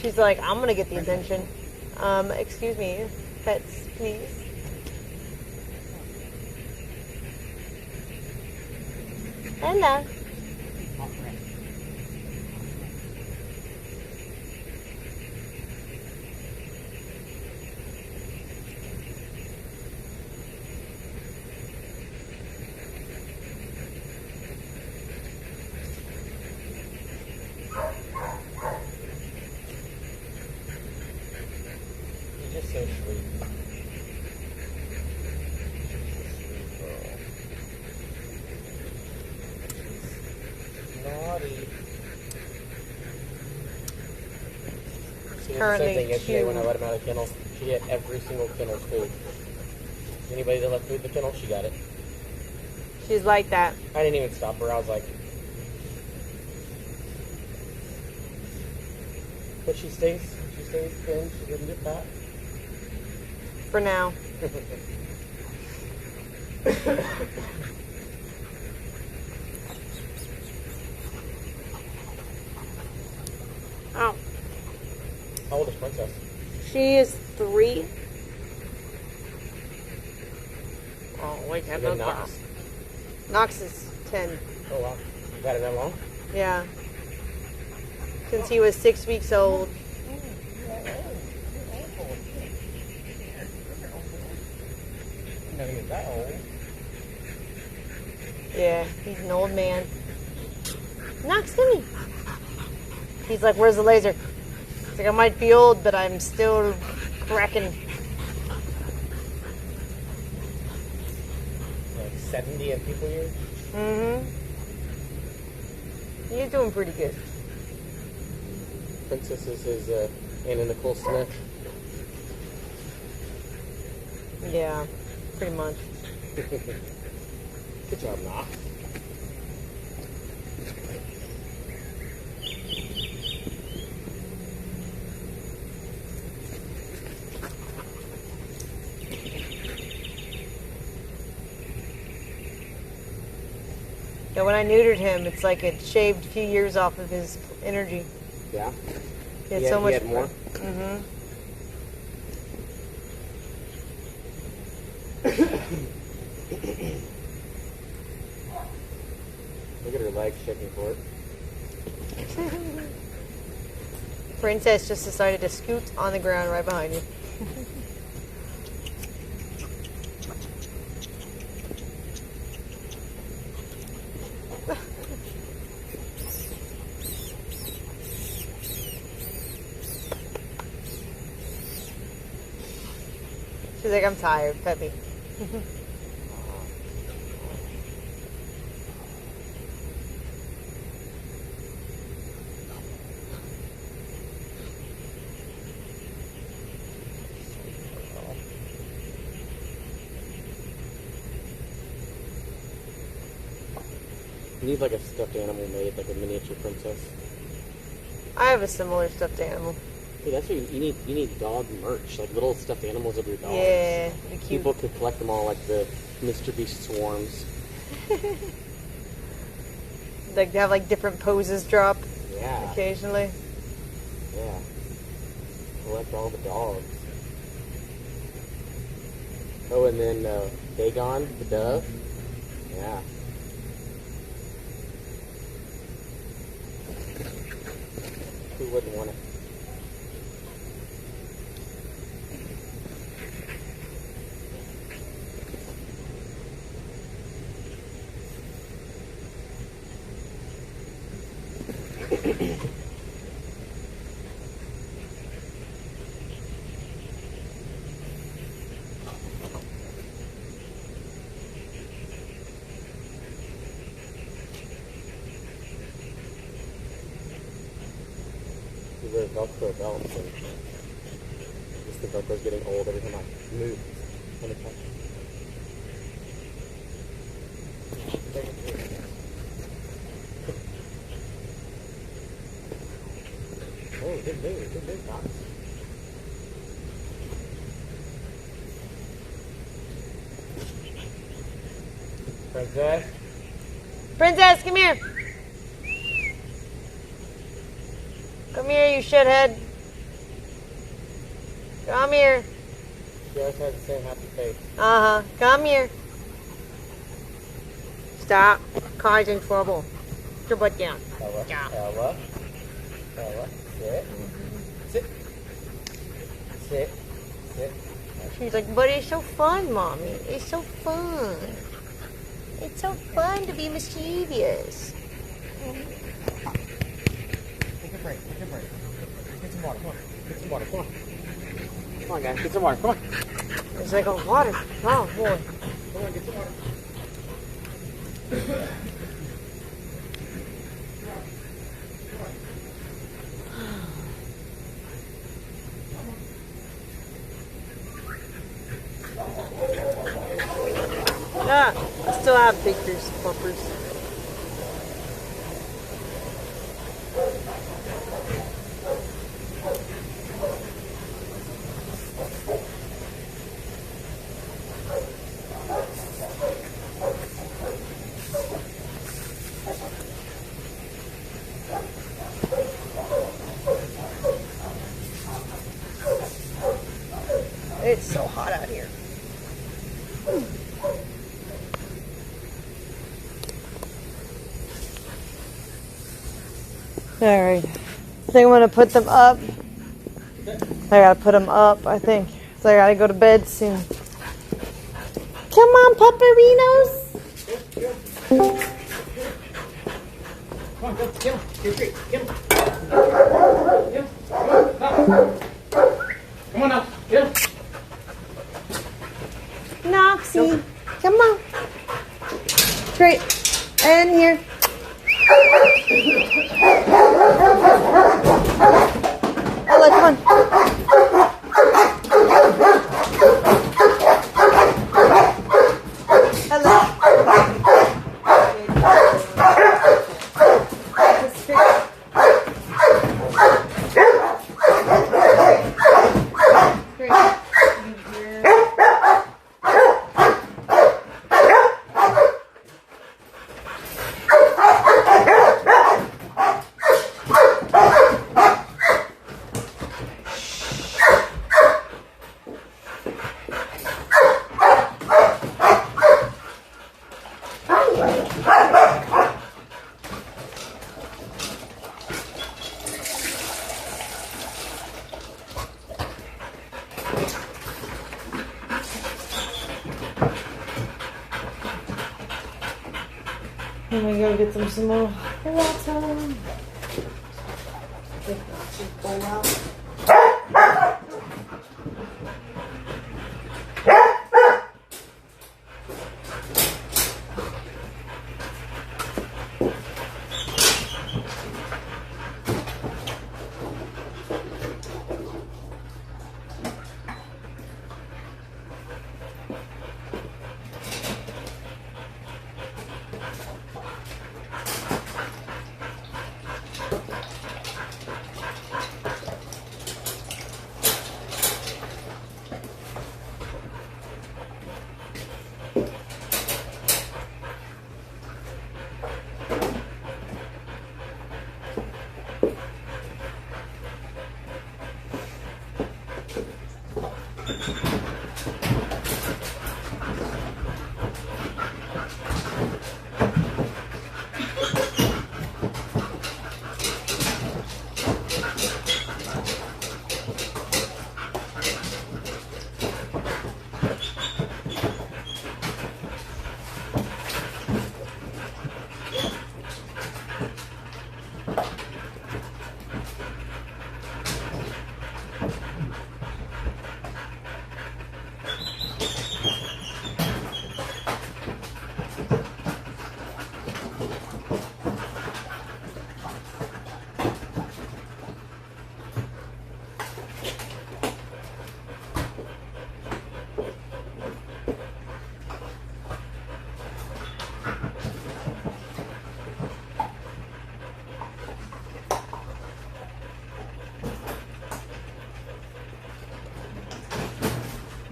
She's like, I'm gonna get the attention. Excuse me, pets, please. Hello. You're just so sweet. Naughty. She did the Currently same thing yesterday cute. when I let him out of the kennel. She ate every single kennel's food. Anybody that left food in the kennel, she got it. She's like that. I didn't even stop her. I was like, but she stays thin. She didn't get fat. For now. Oh. How old is Princess? She is 3. Oh, wait, And then Knox. Knox is 10. Oh wow, you had it that long? Yeah. Since he was 6 weeks old. No, he was that old. Yeah, he's an old man. Knox, come here. He's like, where's the laser? He's like, I might be old, but I'm still cracking. Like 70 in people years? Mm-hmm. You're doing pretty good. Princess is his Anna Nicole Smith. Yeah. Pretty much. Good job, Knox. Yeah, when I neutered him, it's like it shaved a few years off of his energy. Yeah? He had so much he had more? Mm-hmm. Look at her legs shaking for it. Princess just decided to scoot on the ground right behind you. She's like, I'm tired, pet me. You need like a stuffed animal made, like a miniature princess. I have a similar stuffed animal. Hey, that's what you need. You need dog merch, like little stuffed animals of your dogs. Yeah, be cute. People could collect them all, like the Mr. Beast swarms. Like they have like different poses drop. Yeah. Occasionally. Yeah. Collect all the dogs. Oh, and then Dagon, the dove. Yeah. Who wouldn't want it? You wear Velcro belts, and just the Velcro's getting old every time I move. Oh, good move, Doc. Princess? Princess, come here. Come here, you shithead. Come here. She always has the same happy face. Uh-huh. Come here. Stop causing trouble. Put your butt down. Ella, Yeah. Ella, Ella, sit. Sit. Sit. Sit. She's like, but it's so fun, Mommy. It's so fun. It's so fun to be mischievous. Take a break. Take a break. Get some water. Come on. Get some water. Come on. Come on, guys. Get some water. Come on. It's like a water. Oh, boy. Come on. Get some water. Ah, I still have Baker's bumpers. It's so hot out here. Alright. I think I'm going to put them up. I gotta put them up, I think. So I gotta go to bed soon. Come on, Pupperinos. Come on, go. Get him. Get him. Get him. Come on now. Get him. Noxie. Come on. Great. And here. Ella, come on. And we go get them some more water. Take Nachi's bowl out.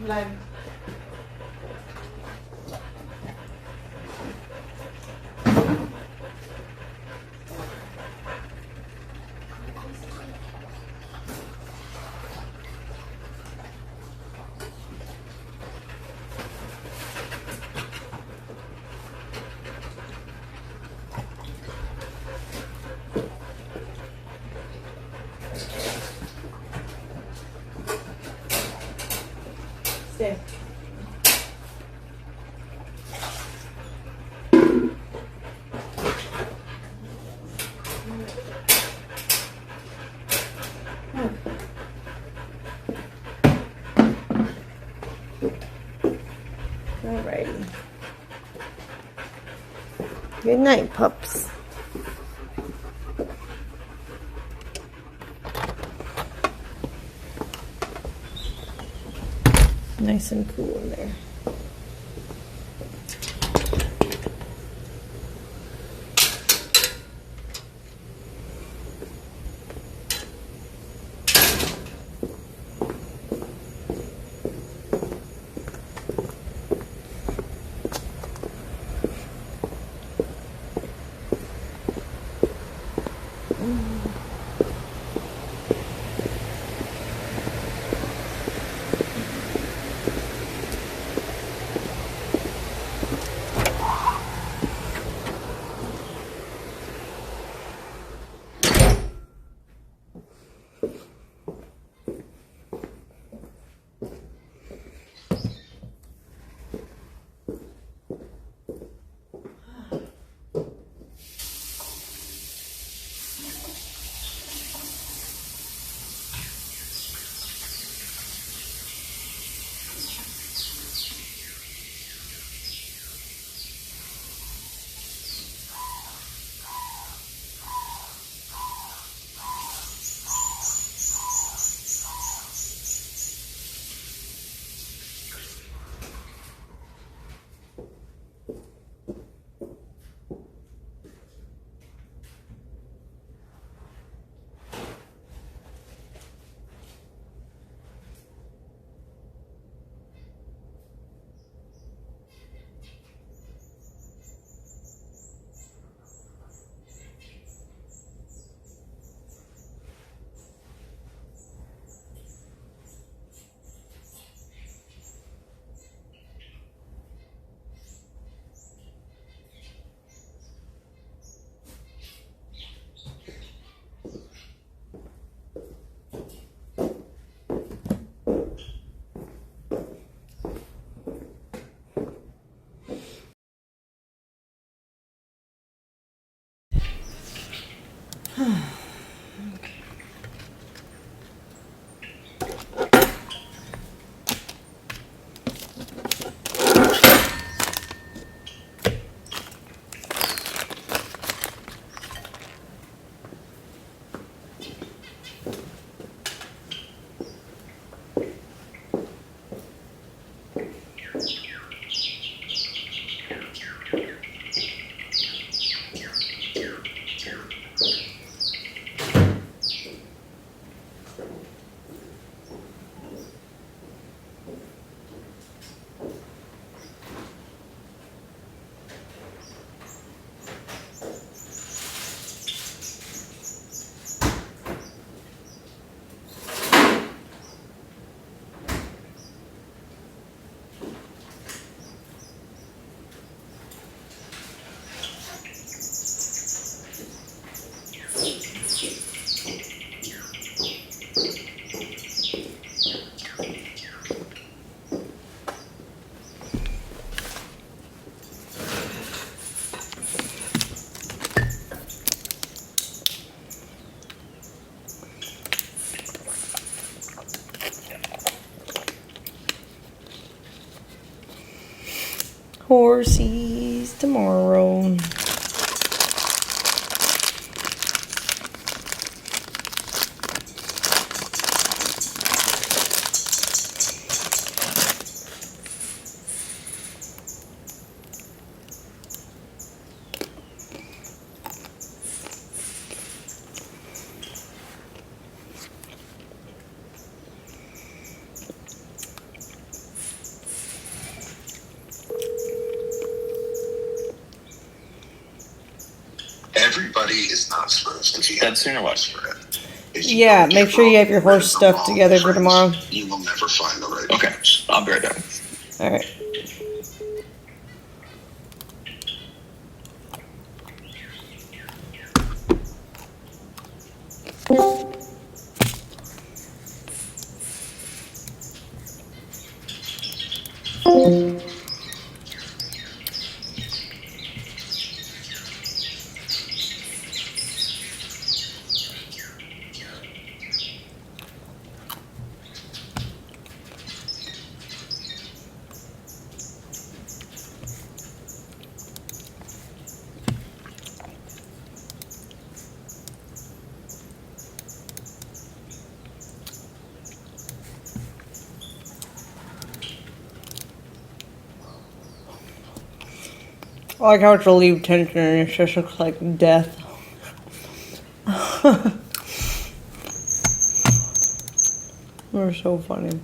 Live. Stay. Alrighty. Good night, pups. Nice and cool in there. Horsies tomorrow. Everybody is not supposed to be. That's sooner watch. Yeah, make sure you have your horse stuff together for tomorrow. You will never find the right. Okay, I'll be right back. All right. I like how it's relieved tension and it just looks like death. They're so funny.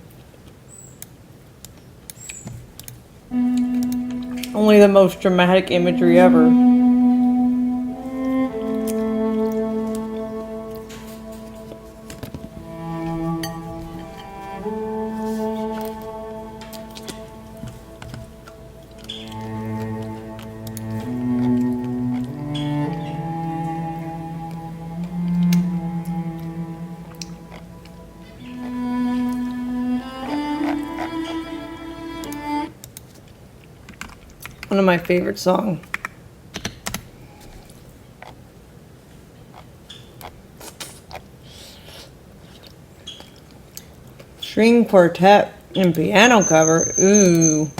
Only the most dramatic imagery ever. One of my favorite songs. String quartet and piano cover. Ooh.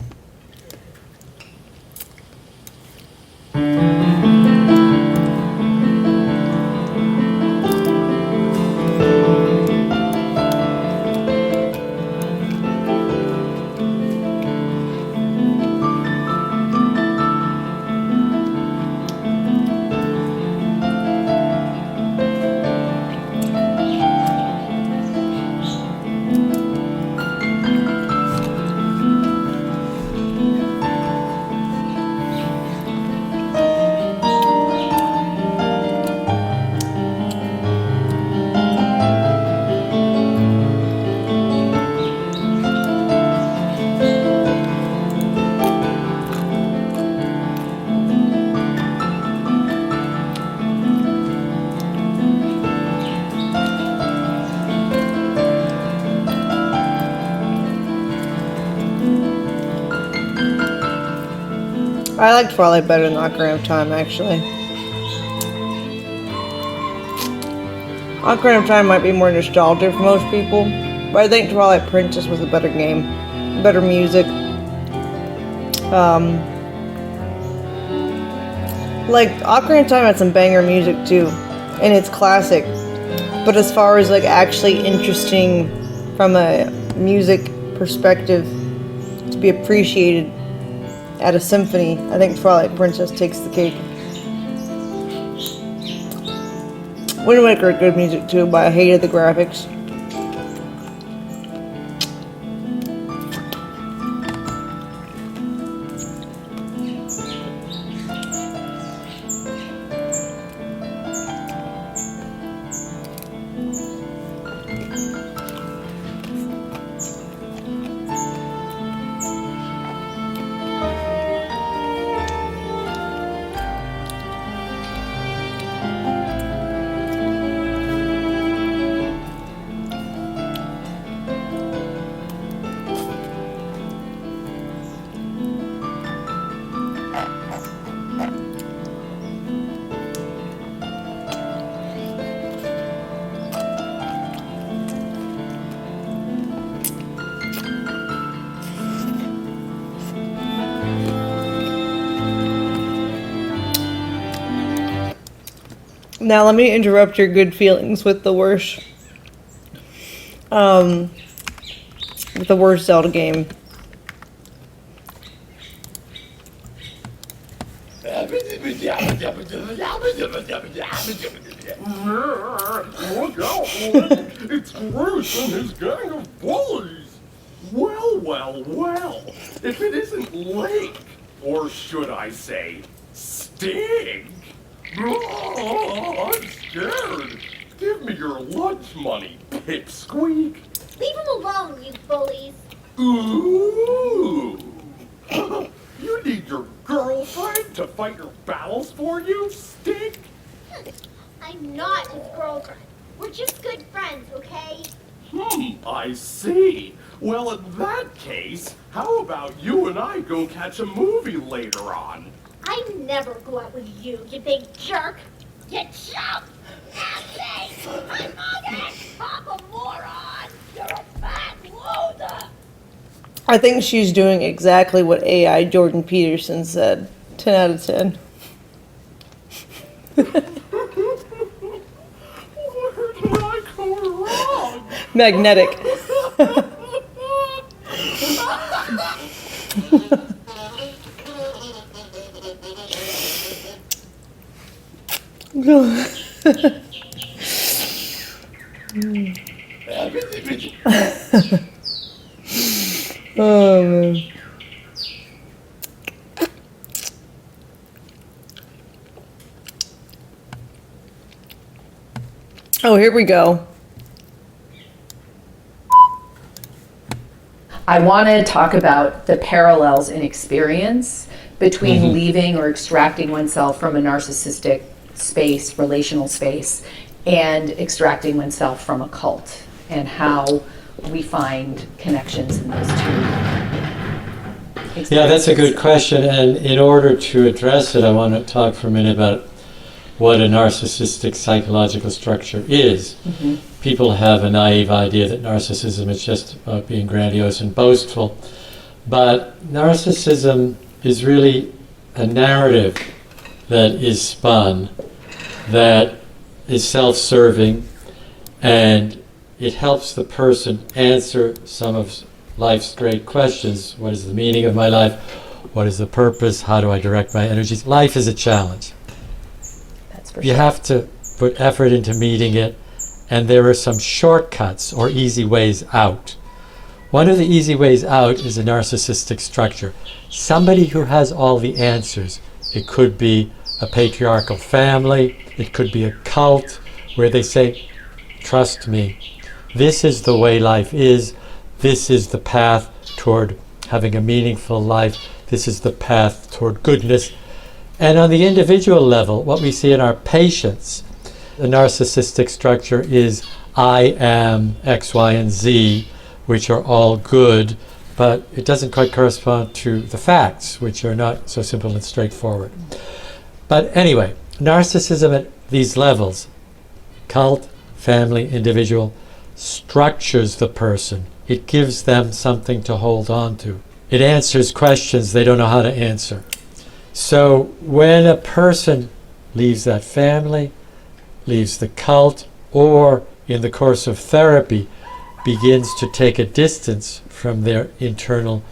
I like Twilight better than Ocarina of Time, actually. Ocarina of Time might be more nostalgic for most people, but I think Twilight Princess was a better game, better music. Like, Ocarina of Time had some banger music too, and it's classic. But as far as like actually interesting from a music perspective to be appreciated at a symphony, I think Twilight Princess takes the cake. Wind Waker had good music too, but I hated the graphics. Now let me interrupt your good feelings with the worst Zelda game. Look out, it's Bruce and his gang of bullies. Well, if it isn't Link, or should I say, Sting. Oh, I'm scared. Give me your lunch money, pipsqueak. Leave him alone, you bullies. Ooh. You need your girlfriend to fight your battles for you, Sting? I'm not his girlfriend. We're just good friends, okay? I see. Well, in that case, how about you and I go catch a movie later on? I never go out with you, you big jerk. You chump! Nasty! I'm Mother! Papa moron! You're a fat loser! I think she's doing exactly what AI Jordan Peterson said. 10 out of 10. Where did I go wrong? Magnetic. Oh man. Oh, here we go. I want to talk about the parallels in experience between leaving or extracting oneself from a narcissistic space, relational space, and extracting oneself from a cult, and how we find connections in those two experiences. Yeah, that's a good question. And in order to address it, I want to talk for a minute about what a narcissistic psychological structure is. People have a naive idea that narcissism is just about being grandiose and boastful. But narcissism is really a narrative that is spun, that is self-serving, and it helps the person answer some of life's great questions. What is the meaning of my life? What is the purpose? How do I direct my energies? Life is a challenge. That's for You sure. have to put effort into meeting it, and there are some shortcuts or easy ways out. One of the easy ways out is a narcissistic structure. Somebody who has all the answers. It could be a patriarchal family, it could be a cult where they say, trust me, this is the way life is, this is the path toward having a meaningful life, this is the path toward goodness. And on the individual level, what we see in our patients, the narcissistic structure is I am X, Y, and Z, which are all good, but it doesn't quite correspond to the facts, which are not so simple and straightforward. But anyway, narcissism at these levels, cult, family, individual, structures the person. It gives them something to hold on to. It answers questions they don't know how to answer. So when a person leaves that family, leaves the cult, or in the course of therapy begins to take a distance from their internal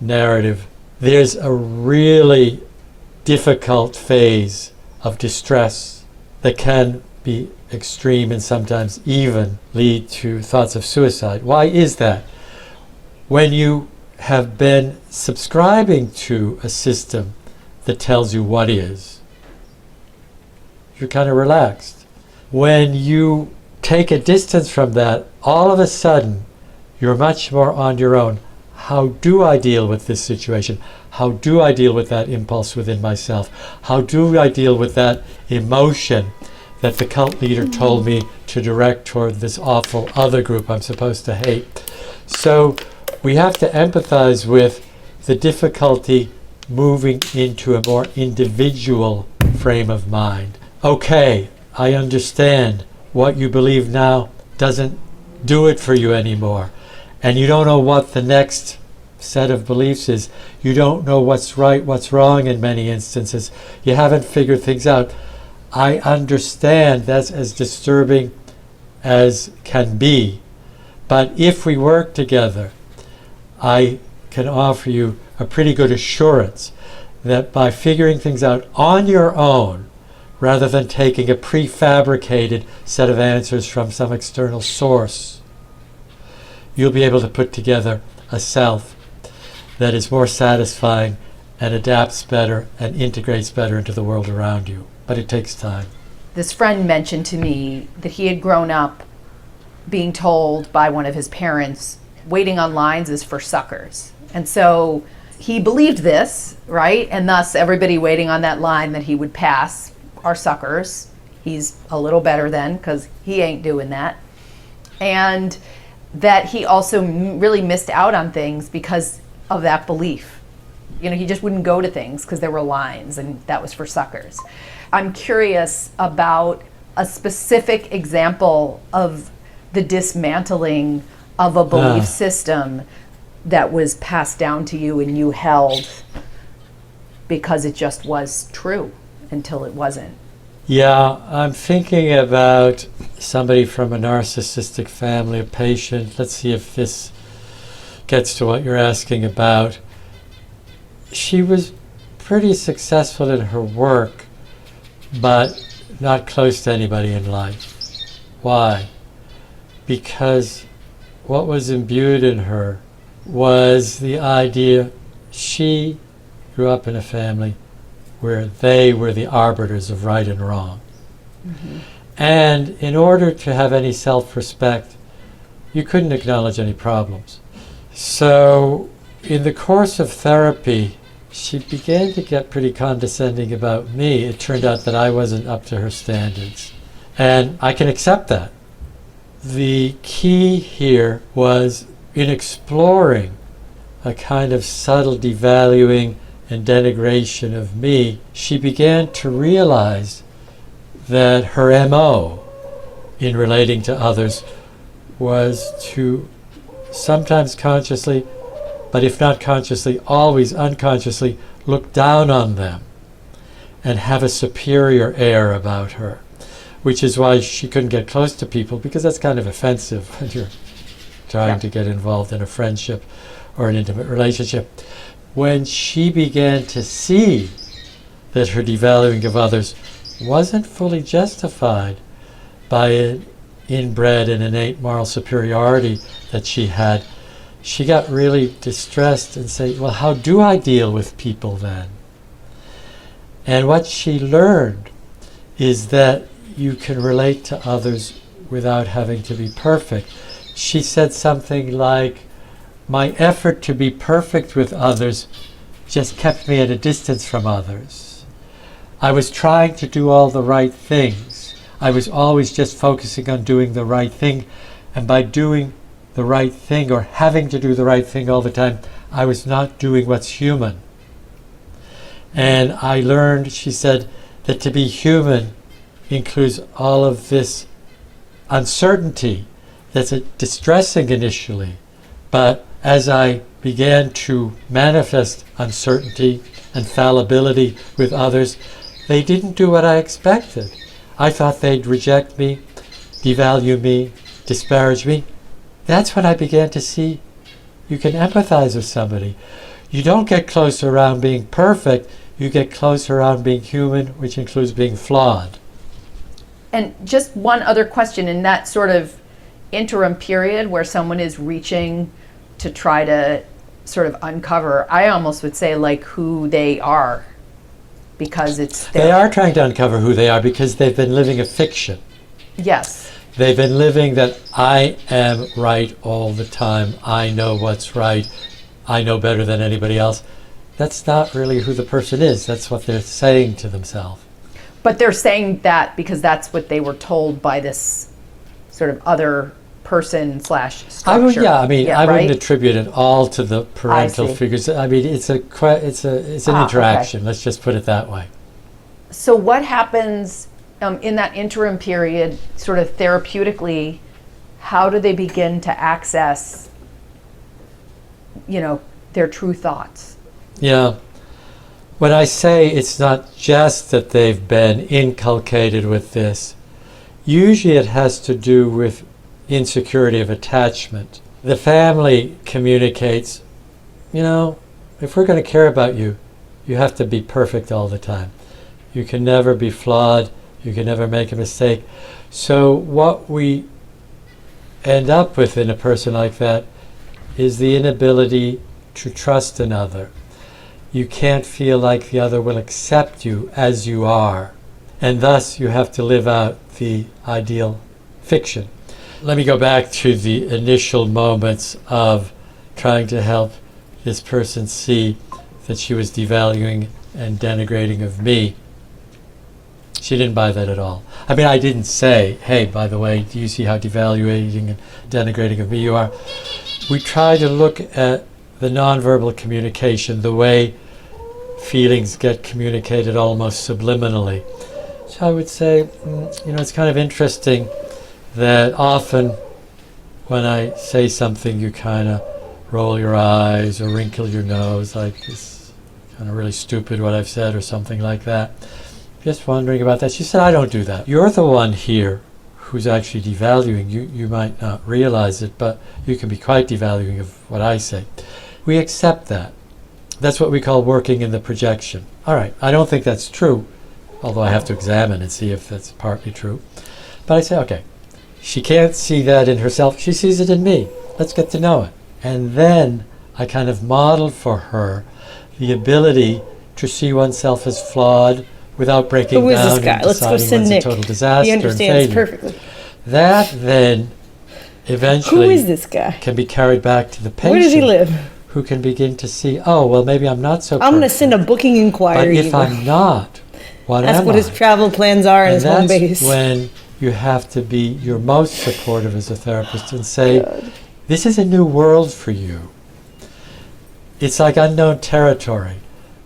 narrative, there's a really difficult phase of distress that can be extreme and sometimes even lead to thoughts of suicide. Why is that? When you have been subscribing to a system that tells you what is, you're kind of relaxed. When you take a distance from that, all of a sudden, you're much more on your own. How do I deal with this situation? How do I deal with that impulse within myself? How do I deal with that emotion that the cult leader told me to direct toward this awful other group I'm supposed to hate? So we have to empathize with the difficulty moving into a more individual frame of mind. Okay, I understand. What you believe now doesn't do it for you anymore. And you don't know what the next set of beliefs is. You don't know what's right, what's wrong in many instances. You haven't figured things out. I understand that's as disturbing as can be. But if we work together, I can offer you a pretty good assurance that by figuring things out on your own, rather than taking a prefabricated set of answers from some external source, you'll be able to put together a self that is more satisfying and adapts better and integrates better into the world around you. But it takes time. This friend mentioned to me that he had grown up being told by one of his parents, waiting on lines is for suckers. And so he believed this, right? And thus everybody waiting on that line that he would pass are suckers. He's a little better then because he ain't doing that. And that he also really missed out on things because of that belief. You know, he just wouldn't go to things because there were lines and that was for suckers. I'm curious about a specific example of the dismantling of a belief system that was passed down to you and you held because it just was true until it wasn't. Yeah, I'm thinking about somebody from a narcissistic family, a patient. Let's see if this gets to what you're asking about. She was pretty successful in her work, but not close to anybody in life. Why? Because what was imbued in her was the idea she grew up in a family where they were the arbiters of right and wrong. Mm-hmm. And in order to have any self-respect, you couldn't acknowledge any problems. So in the course of therapy, she began to get pretty condescending about me. It turned out that I wasn't up to her standards. And I can accept that. The key here was in exploring a kind of subtle devaluing and denigration of me, she began to realize that her MO in relating to others was to sometimes consciously, but if not consciously, always unconsciously look down on them and have a superior air about her, which is why she couldn't get close to people, because that's kind of offensive when you're trying to get involved in a friendship or an intimate relationship. When she began to see that her devaluing of others wasn't fully justified by an inbred and innate moral superiority that she had, she got really distressed and said, well, how do I deal with people then? And what she learned is that you can relate to others without having to be perfect. She said something like, my effort to be perfect with others just kept me at a distance from others. I was trying to do all the right things. I was always just focusing on doing the right thing, and by doing the right thing or having to do the right thing all the time, I was not doing what's human. And I learned, she said, that to be human includes all of this uncertainty that's distressing initially, but as I began to manifest uncertainty and fallibility with others, they didn't do what I expected. I thought they'd reject me, devalue me, disparage me. That's when I began to see you can empathize with somebody. You don't get close around being perfect, you get close around being human, which includes being flawed. And just one other question, in that sort of interim period where someone is reaching to try to sort of uncover, I almost would say, like, who they are, because it's They are trying to uncover who they are because they've been living a fiction. Yes. They've been living that I am right all the time. I know what's right. I know better than anybody else. That's not really who the person is. That's what they're saying to themselves. But they're saying that because that's what they were told by this sort of other person / structure. I right? wouldn't attribute it all to the parental figures. I mean, it's an interaction. Okay. Let's just put it that way. So what happens in that interim period, sort of therapeutically? How do they begin to access, their true thoughts? Yeah. When I say it's not just that they've been inculcated with this, usually it has to do with insecurity of attachment. The family communicates, if we're going to care about you, you have to be perfect all the time. You can never be flawed. You can never make a mistake. So what we end up with in a person like that is the inability to trust another. You can't feel like the other will accept you as you are. And thus you have to live out the ideal fiction. Let me go back to the initial moments of trying to help this person see that she was devaluing and denigrating of me. She didn't buy that at all. I mean, I didn't say, hey, by the way, do you see how devaluating and denigrating of me you are? We try to look at the nonverbal communication, the way feelings get communicated almost subliminally. So I would say, it's kind of interesting that often when I say something, you kind of roll your eyes or wrinkle your nose, like it's kind of really stupid what I've said or something like that. Just wondering about that. She said, I don't do that. You're the one here who's actually devaluing. You might not realize it, but you can be quite devaluing of what I say. We accept that. That's what we call working in the projection. All right, I don't think that's true, although I have to examine and see if that's partly true. But I say, okay, she can't see that in herself. She sees it in me. Let's get to know it. And then I kind of modeled for her the ability to see oneself as flawed without breaking Who is down this guy? and Let's go deciding send one's a Nick. total disaster He and understands failure. perfectly. That then eventually Who is this guy? can be carried back to the patient. Where does he live? Who can begin to see, oh, well, maybe I'm not so I'm going to perfect. send a booking But inquiry. if I'm not, what That's am what I? his travel plans are and his home that's base. when you have to be your most supportive as a therapist and say, this is a new world for you. It's like unknown territory.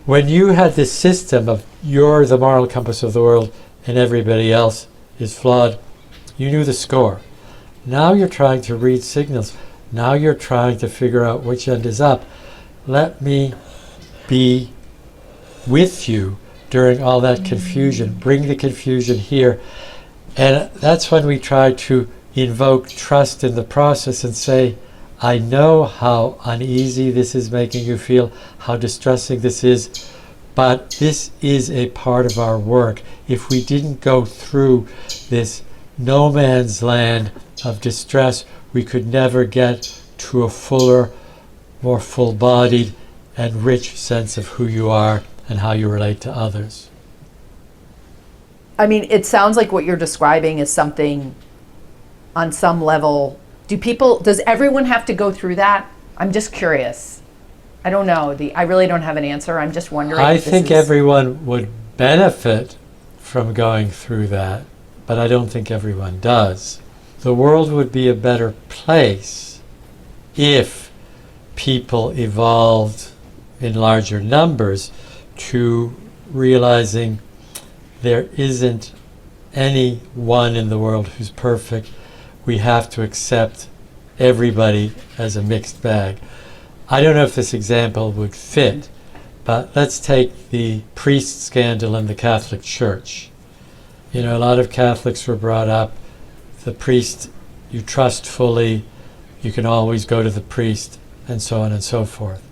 When you had this system of you're the moral compass of the world and everybody else is flawed, you knew the score. Now you're trying to read signals. Now you're trying to figure out which end is up. Let me be with you during all that confusion. Bring the confusion here. And that's when we try to invoke trust in the process and say, I know how uneasy this is making you feel, how distressing this is, but this is a part of our work. If we didn't go through this no man's land of distress, we could never get to a fuller, more full-bodied and rich sense of who you are and how you relate to others. I mean, it sounds like what you're describing is something on some level. Does everyone have to go through that? I'm just curious. I don't know. I really don't have an answer. I'm just wondering. I think everyone would benefit from going through that, but I don't think everyone does. The world would be a better place if people evolved in larger numbers to realizing there isn't anyone in the world who's perfect. we have to accept everybody as a mixed bag. I don't know if this example would fit, but let's take the priest scandal in the Catholic Church. You know, a lot of Catholics were brought up, the priest you trust fully, you can always go to the priest, and so on and so forth.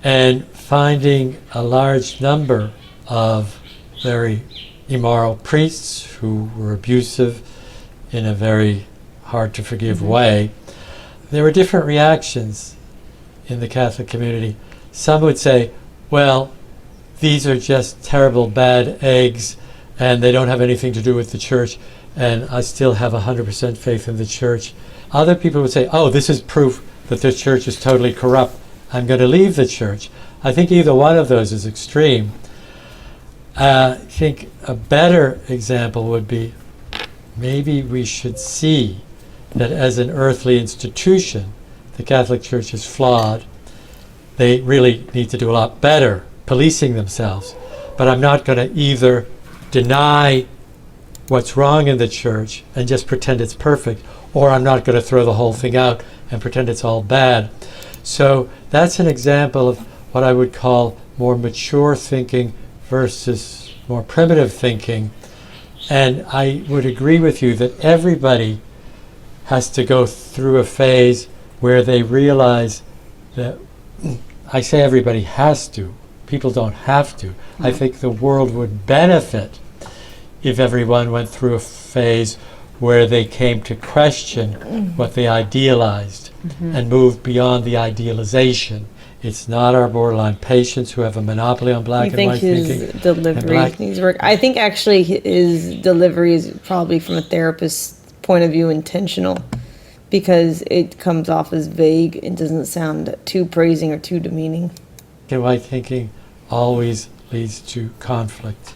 And finding a large number of very immoral priests who were abusive in a very hard to forgive way, there were different reactions in the Catholic community. Some would say, well, these are just terrible bad eggs and they don't have anything to do with the church, and I still have 100% faith in the church. Other people would say, oh, this is proof that the church is totally corrupt. I'm going to leave the church. I think either one of those is extreme. I think a better example would be maybe we should see that as an earthly institution, the Catholic Church is flawed. They really need to do a lot better policing themselves. But I'm not going to either deny what's wrong in the church and just pretend it's perfect, or I'm not going to throw the whole thing out and pretend it's all bad. So that's an example of what I would call more mature thinking versus more primitive thinking. And I would agree with you that everybody has to go through a phase where they realize that, I say everybody has to, people don't have to. I think the world would benefit if everyone went through a phase where they came to question what they idealized and moved beyond the idealization. It's not our borderline patients who have a monopoly on black and white thinking. His delivery needs work. I think actually his delivery is probably from a therapist's point of view intentional, because it comes off as vague and doesn't sound too praising or too demeaning. Black and white thinking always leads to conflict.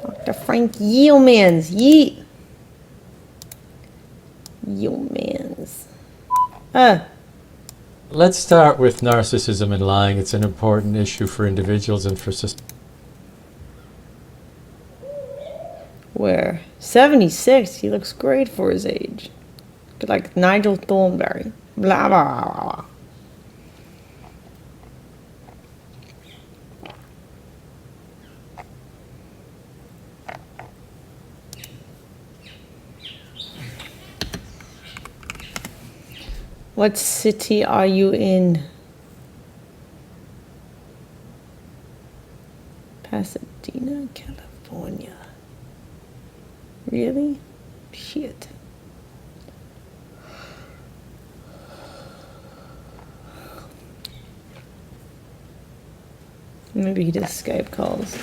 Dr. Frank Yeomans. Yeet. Yeomans. Let's start with narcissism and lying. It's an important issue for individuals and for systems. Where? 76. He looks great for his age. Like Nigel Thornberry. Blah, blah, blah, blah. What city are you in? Pasadena, California. Really? Shit. Maybe he does Skype calls.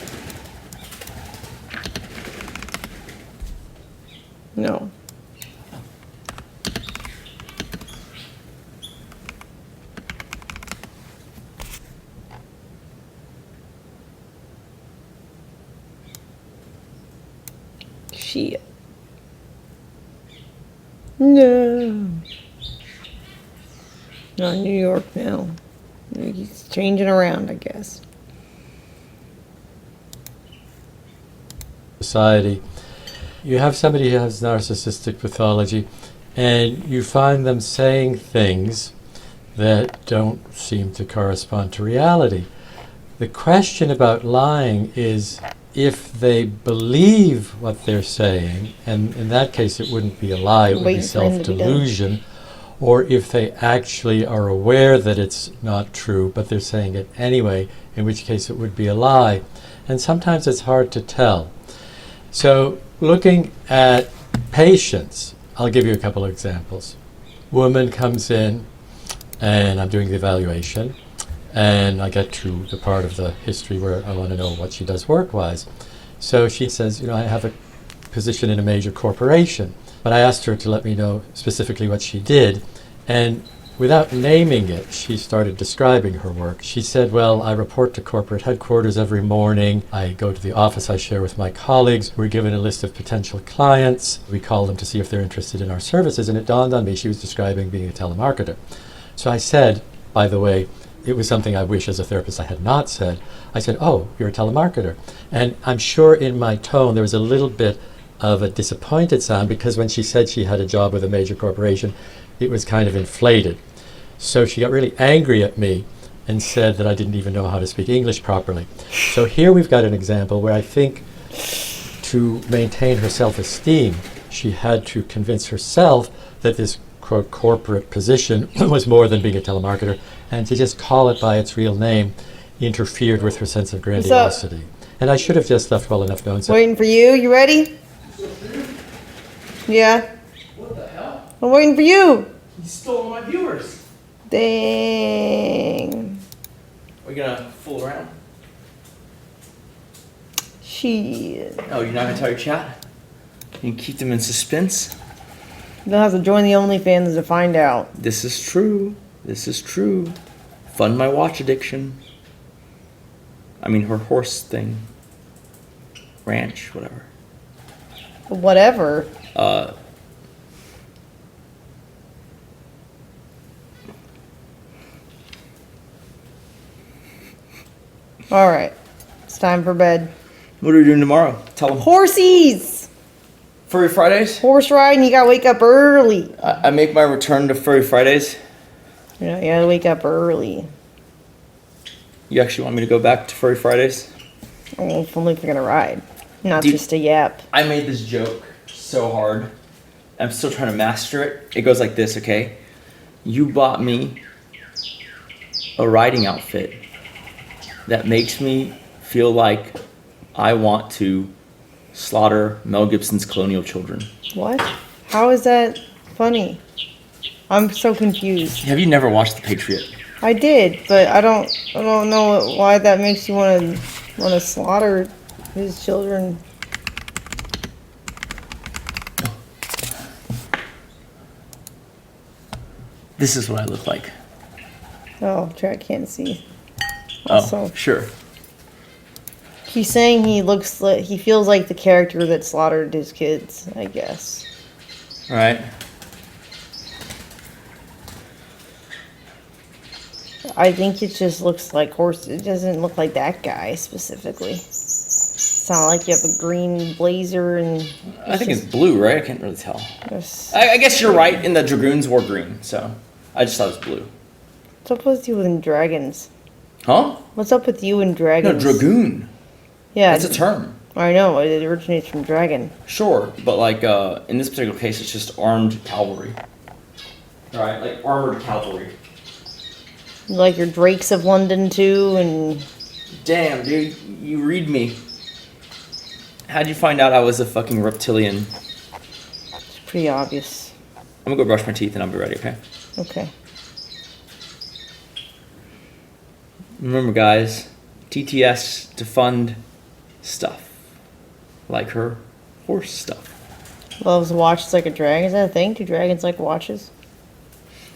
No. Shit. No. Not New York now. He's changing around, I guess. Society. You have somebody who has narcissistic pathology, and you find them saying things that don't seem to correspond to reality. The question about lying is if they believe what they're saying, and in that case it wouldn't be a lie, it would be self-delusion, or if they actually are aware that it's not true, but they're saying it anyway, in which case it would be a lie. And sometimes it's hard to tell. So looking at patients, I'll give you a couple of examples. Woman comes in, and I'm doing the evaluation, and I get to the part of the history where I want to know what she does work-wise. So she says, you know, I have a position in a major corporation. But I asked her to let me know specifically what she did. And without naming it, she started describing her work. She said, well, I report to corporate headquarters every morning. I go to the office I share with my colleagues. We're given a list of potential clients. We call them to see if they're interested in our services. And it dawned on me she was describing being a telemarketer. So I said, by the way, it was something I wish as a therapist I had not said. I said, oh, you're a telemarketer. And I'm sure in my tone there was a little bit of a disappointed sound, because when she said she had a job with a major corporation, it was kind of inflated. So she got really angry at me and said that I didn't even know how to speak English properly. So here we've got an example where I think to maintain her self-esteem, she had to convince herself that this quote corporate position was more than being a telemarketer, and to just call it by its real name interfered with her sense of grandiosity. And I should have just left well enough known. So Waiting for you. You ready? Yeah. What the hell? I'm waiting for you. You stole my viewers. Dang. Are we gonna fool around? Shit. Oh, you're not gonna tell your chat? You keep them in suspense? They'll have to join the OnlyFans to find out. This is true. This is true. Fund my watch addiction. I mean, her horse thing. Ranch, whatever. Whatever. All right. It's time for bed. What are we doing tomorrow? Tell them. Horsies! Furry Fridays? Horse riding, you gotta wake up early. I make my return to Furry Fridays. You know, you gotta wake up early. You actually want me to go back to Furry Fridays? Oh, if only if you're gonna ride. Not Dude, just a yap. I made this joke so hard. I'm still trying to master it. It goes like this, okay? You bought me a riding outfit that makes me feel like I want to slaughter Mel Gibson's colonial children. What? How is that funny? I'm so confused. Have you never watched The Patriot? I did, but I don't know why that makes you want to slaughter his children. This is what I look like. Oh, I can't see. Oh, Also, sure. he's saying he feels like the character that slaughtered his kids, I guess. All right. I think it just looks like horse. It doesn't look like that guy specifically. It's not like you have a green blazer and. I think it's blue, right? I can't really tell. Just, I guess you're right. In the Dragoons wore green, so I just thought it was blue. what's up with you and dragons? Huh? What's up with you and No, dragons? Dragoon. Yeah, That's a term. I know it originates from dragon. Sure, but like in this particular case, it's just armed cavalry. All right, like armored cavalry. Like your Drakes of London too, and Damn, dude, you read me. How'd you find out I was a fucking reptilian? it's pretty obvious. I'm gonna go brush my teeth and I'll be ready, okay? Okay. Remember, guys, TTS to fund stuff. Like her horse stuff. Loves watches like a dragon. Is that a thing? Do dragons like watches?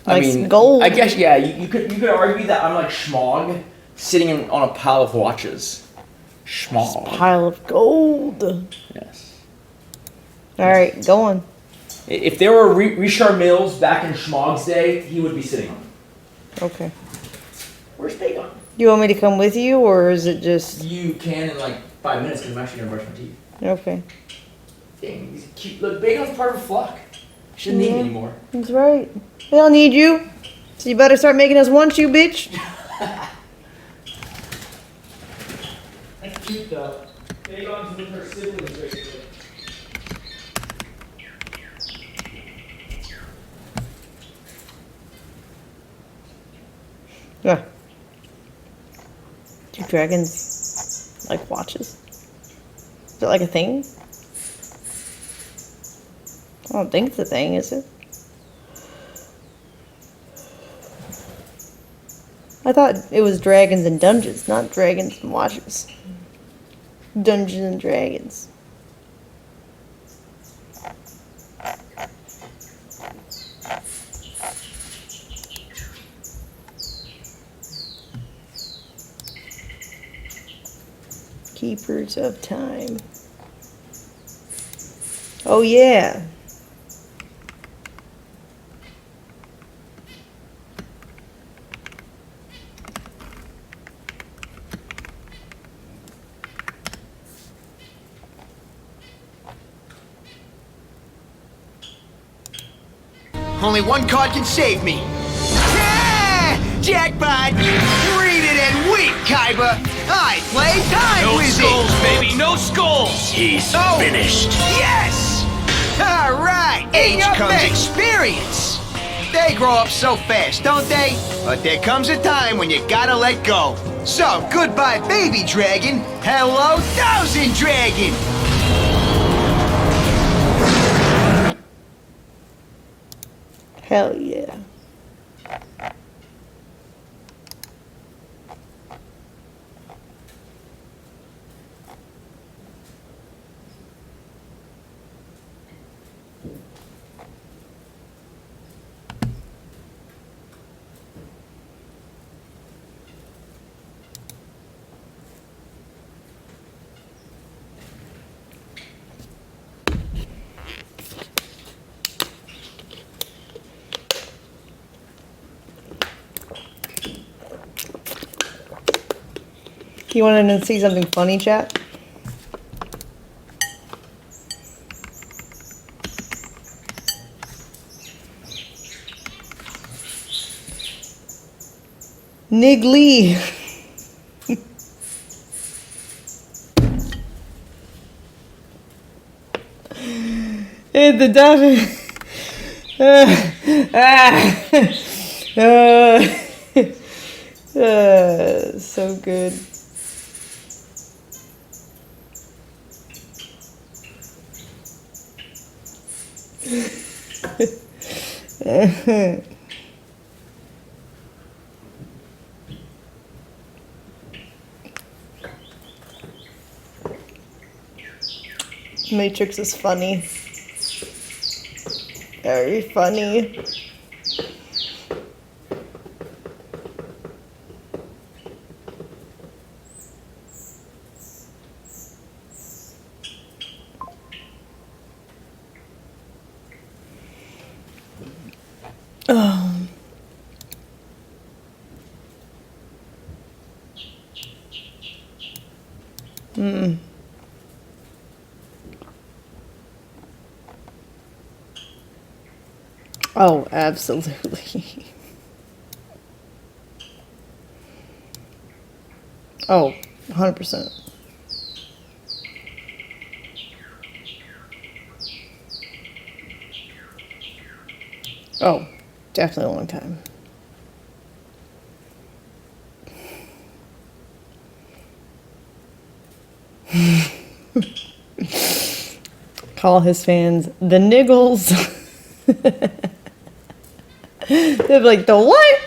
I Like mean, gold. I guess, yeah, you could argue that I'm like Schmog sitting on a pile of watches. Schmog. Pile of gold. Yes. All right, go on. If there were Richard Milles back in Schmog's day, he would be sitting on it. Okay. Where's Bacon? You want me to come with you, or is it just You can in like 5 minutes because I'm actually gonna brush my teeth. okay? Dang, he's cute. Look, Bacon's part of a flock. Shouldn't need me anymore. That's right. They don't need you, so you better start making us want you, bitch. That's cute though. Bacon's with her siblings basically. Yeah. Do dragons like watches? Is it like a thing? I don't think it's a thing, is it? I thought it was dragons and dungeons, not dragons and watches. Dungeons and Dragons. Keepers of time. Oh yeah. Only one card can save me. Ah! Jackpot! Read it and weep, Kaiba! I play Time Wizard! No skulls, baby, no skulls! He's finished. Yes! Alright, age comes experience! They grow up so fast, don't they? But there comes a time when you gotta let go. So, goodbye, baby dragon. Hello, thousand dragon! Hell yeah. You wanted to see something funny, chat? Nig Lee. And the dolphin. So good. Matrix is funny. Very funny. Oh, absolutely. Oh, 100%. Oh, definitely a long time. Call his fans the niggles. They'd be like, the what?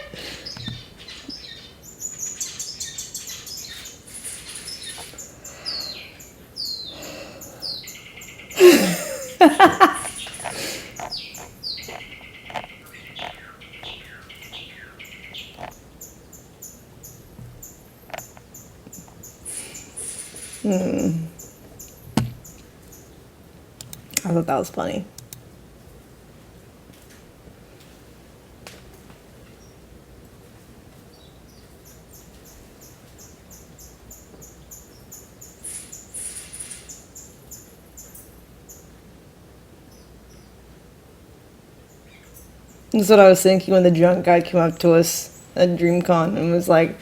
I thought that was funny. That's what I was thinking when the drunk guy came up to us at DreamCon and was like,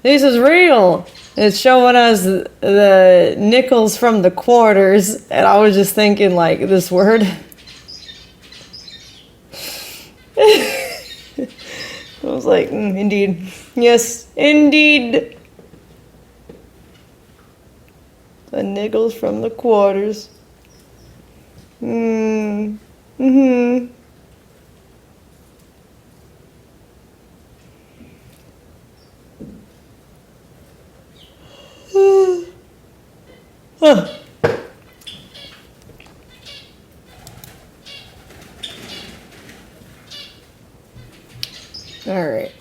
"This is real. It's showing us the nickels from the quarters." And I was just thinking, like, this word. I was like, indeed. Yes, indeed. The nickels from the quarters. Mm-hmm. Huh. Alright.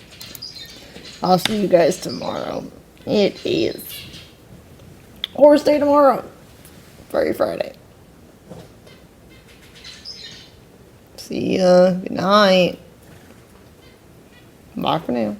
I'll see you guys tomorrow. It is Horse Day tomorrow. Furry Friday. See ya. Good night. Bye for now.